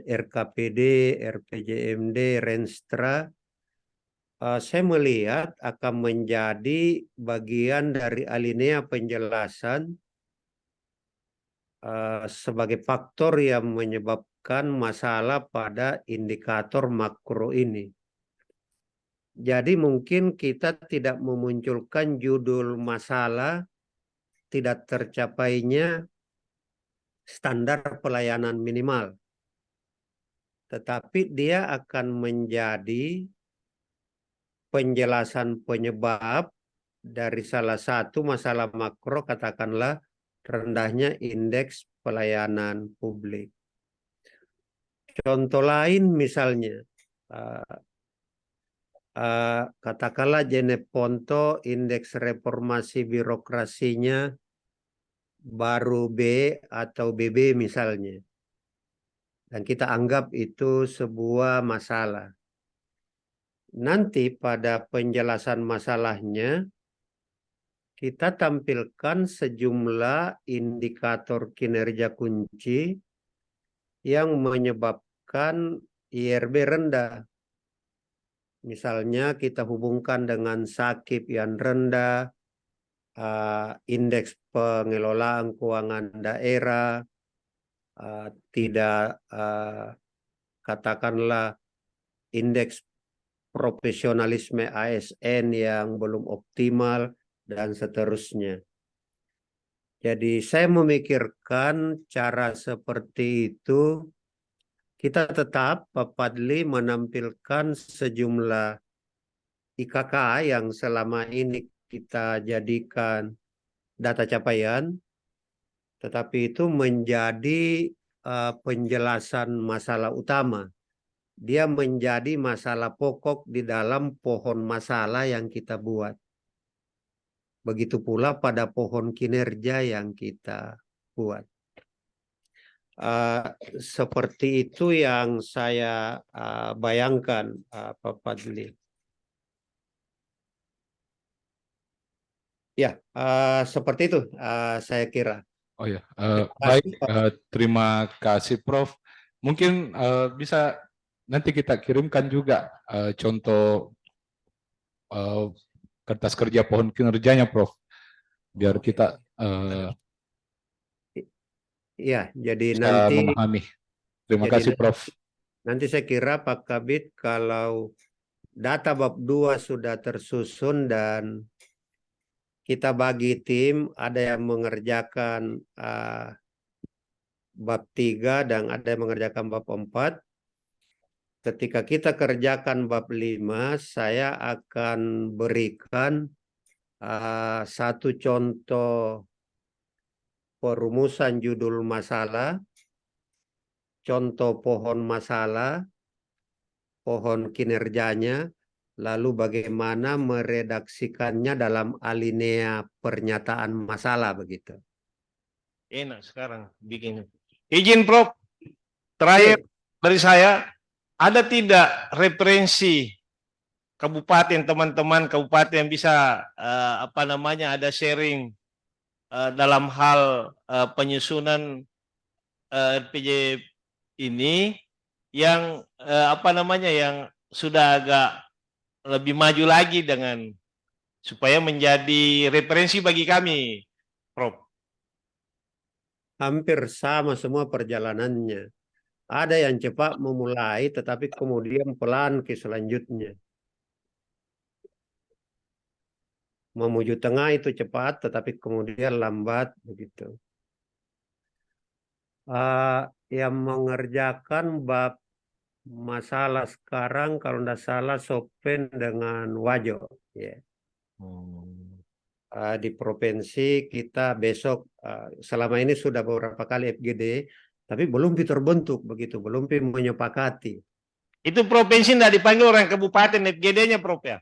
RKPD, RPJMD, Renstra, saya melihat akan menjadi bagian dari alinea penjelasan sebagai faktor yang menyebabkan masalah pada indikator makro ini. Jadi mungkin kita tidak memunculkan judul masalah tidak tercapainya standar pelayanan minimal. Tetapi dia akan menjadi penjelasan penyebab dari salah satu masalah makro, katakanlah rendahnya indeks pelayanan publik. Contoh lain misalnya, katakanlah Jeneponto indeks reformasi birokrasinya baru B atau BB misalnya. Dan kita anggap itu sebuah masalah. Nanti pada penjelasan masalahnya, kita tampilkan sejumlah indikator kinerja kunci yang menyebabkan IRB rendah. Misalnya kita hubungkan dengan sakit yang rendah, indeks pengelolaan keuangan daerah, tidak katakanlah indeks profesionalisme ASN yang belum optimal, dan seterusnya. Jadi saya memikirkan cara seperti itu, kita tetap Pak Fadli menampilkan sejumlah IKK yang selama ini kita jadikan data capaian, tetapi itu menjadi penjelasan masalah utama. Dia menjadi masalah pokok di dalam pohon masalah yang kita buat. Begitu pula pada pohon kinerja yang kita buat. Seperti itu yang saya bayangkan, Pak Fadli. Ya, seperti itu saya kira. Oh ya, Terima kasih, baik. Terima kasih, Prof. Mungkin bisa nanti kita kirimkan juga contoh kertas kerja pohon kinerjanya, Prof. Biar kita Ya, jadi bisa nanti memahami. Terima jadi kasih, Prof. nanti saya kira Pak Kabid kalau data bab 2 sudah tersusun dan kita bagi tim, ada yang mengerjakan bab 3 dan ada yang mengerjakan bab 4. Ketika kita kerjakan bab 5, saya akan berikan satu contoh perumusan judul masalah, contoh pohon masalah, pohon kinerjanya, lalu bagaimana meredaksikannya dalam alinea pernyataan masalah begitu. Enak sekarang bikin. Izin Prof. terakhir dari saya, ada tidak referensi kabupaten, teman-teman kabupaten yang bisa ada sharing dalam hal penyusunan RPJ ini yang yang sudah agak lebih maju lagi supaya menjadi referensi bagi kami, Prof. Hampir sama semua perjalanannya. Ada yang cepat memulai, tetapi kemudian pelan ke selanjutnya. Menuju tengah itu cepat, tetapi kemudian lambat begitu. Yang mengerjakan bab masalah sekarang, kalau tidak salah, Sopen dengan Wajo. Ya. Di provinsi kita besok, selama ini sudah beberapa kali FGD, tapi belum terbentuk begitu, belum menyepakati. Itu provinsi tidak dipanggil orang kabupaten FGD-nya, Prof, ya?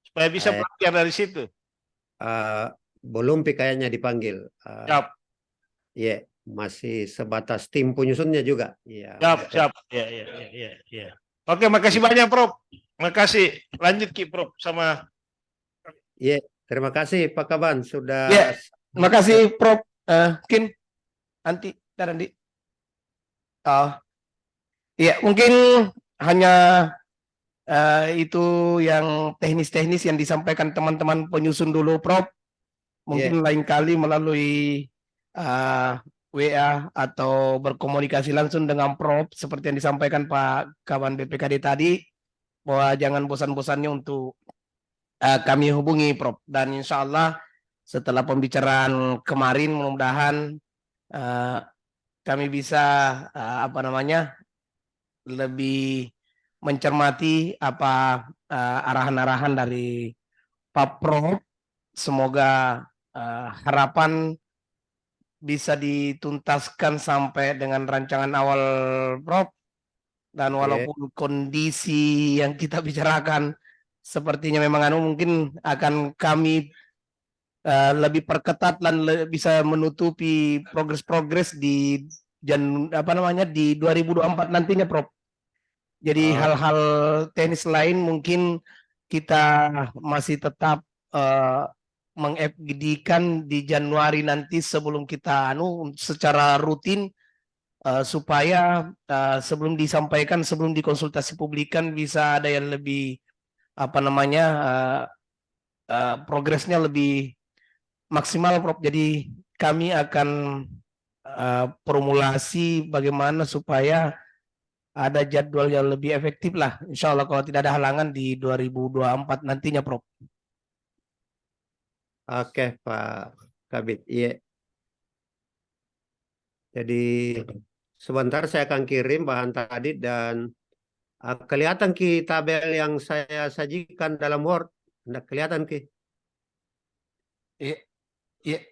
Supaya bisa Eh, belajar dari situ. Belum kayaknya dipanggil. Siap, Ya, masih sebatas tim penyusunnya juga. Ya, siap. Ya. Oke, makasih banyak, Prof. Makasih. Lanjut, Ki, Prof, sama. Ya, terima kasih Pak Kaban sudah. Ya, terima kasih Prof. Mungkin nanti, ya mungkin hanya itu yang teknis-teknis yang disampaikan teman-teman penyusun dulu, Prof. Mungkin lain kali melalui WA atau berkomunikasi langsung dengan Prof. Seperti yang disampaikan Pak Kawan BPKD tadi, bahwa jangan bosan-bosannya untuk kami hubungi, Prof. Dan insya Allah setelah pembicaraan kemarin, mudah-mudahan kami bisa lebih mencermati apa arahan-arahan dari Pak Prof. Semoga harapan bisa dituntaskan sampai dengan rancangan awal, Prof. Dan walaupun kondisi yang kita bicarakan sepertinya memang mungkin akan kami lebih perketat dan bisa menutupi progres-progres di di 2024 nantinya, Prof. Jadi hal-hal teknis lain mungkin kita masih tetap mengFGD-kan di Januari nanti sebelum kita secara rutin supaya sebelum disampaikan, sebelum dikonsultasi publikan bisa ada yang lebih progresnya lebih maksimal, Prof. Jadi kami akan formulasi bagaimana supaya ada jadwal yang lebih efektif lah. Insya Allah kalau tidak ada halangan di 2024 nantinya, Prof. Oke, Pak Kabit. Iya. Jadi sebentar saya akan kirim bahan tadi dan kelihatan Ki tabel yang saya sajikan dalam Word. Tidak kelihatan Ki. Iya.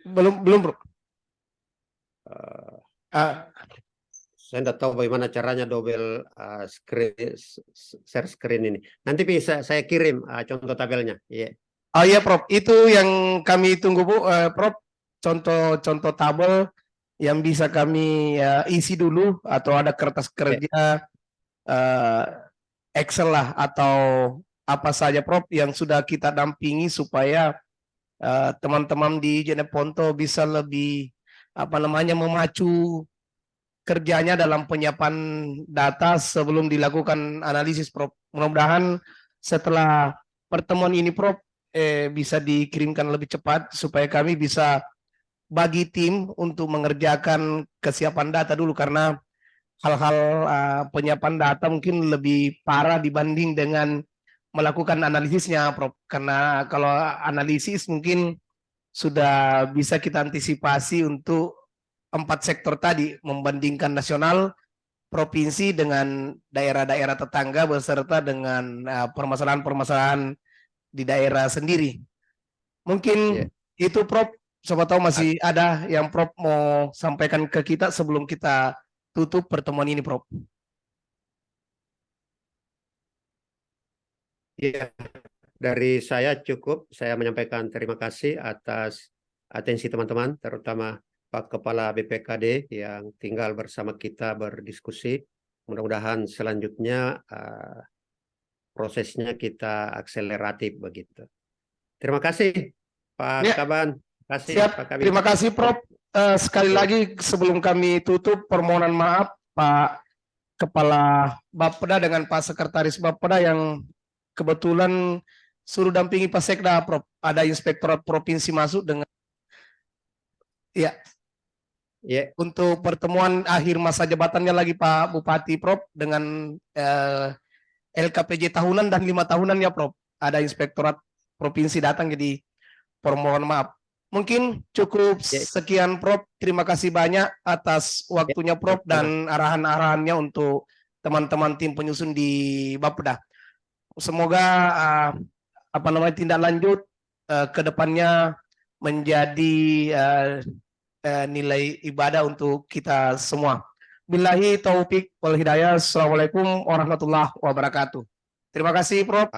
Belum, Prof. Saya tidak tahu bagaimana caranya double share screen ini. Nanti bisa saya kirim contoh tabelnya. Iya. Oh iya, Prof. Itu yang kami tunggu, Bu, Prof. Contoh tabel yang bisa kami isi dulu, atau ada kertas kerja Excel lah atau apa saja, Prof, yang sudah kita dampingi supaya teman-teman di Jeneponto bisa lebih memacu kerjanya dalam penyiapan data sebelum dilakukan analisis, Prof. Mudah-mudahan setelah pertemuan ini, Prof, bisa dikirimkan lebih cepat supaya kami bisa bagi tim untuk mengerjakan kesiapan data dulu, karena hal-hal penyiapan data mungkin lebih parah dibanding dengan melakukan analisisnya, Prof. Karena kalau analisis mungkin sudah bisa kita antisipasi untuk 4 sektor tadi, membandingkan nasional, provinsi dengan daerah-daerah tetangga beserta dengan permasalahan-permasalahan di daerah sendiri. Mungkin itu, Prof. Siapa tahu masih ada yang Prof mau sampaikan ke kita sebelum kita tutup pertemuan ini, Prof. Ya, dari saya cukup. Saya menyampaikan terima kasih atas atensi teman-teman, terutama Pak Kepala BPKD yang tinggal bersama kita berdiskusi. Mudah-mudahan selanjutnya prosesnya kita akseleratif begitu. Terima kasih Pak Ya. Kaban. Terima kasih Siap. Pak Kabit. Terima kasih Prof. Sekali Ya. lagi sebelum kami tutup permohonan maaf Pak Kepala Bapeda dengan Pak Sekretaris Bapeda yang kebetulan suruh dampingi Pak Sekda, Prof. Ada Inspektorat Provinsi masuk dengan ya Ya, untuk pertemuan akhir masa jabatannya lagi Pak Bupati, Prof. Dengan LKPJ tahunan dan 5 tahunan ya, Prof. Ada Inspektorat Provinsi datang, jadi permohonan maaf. Mungkin cukup Ya. sekian, Prof. Terima kasih banyak atas waktunya, Prof. Dan arahan-arahannya untuk teman-teman tim penyusun di Bapeda. Semoga tindak lanjut ke depannya menjadi nilai ibadah untuk kita semua. Billahi taufik wal hidayah. Assalamualaikum warahmatullahi wabarakatuh. Terima kasih, Prof.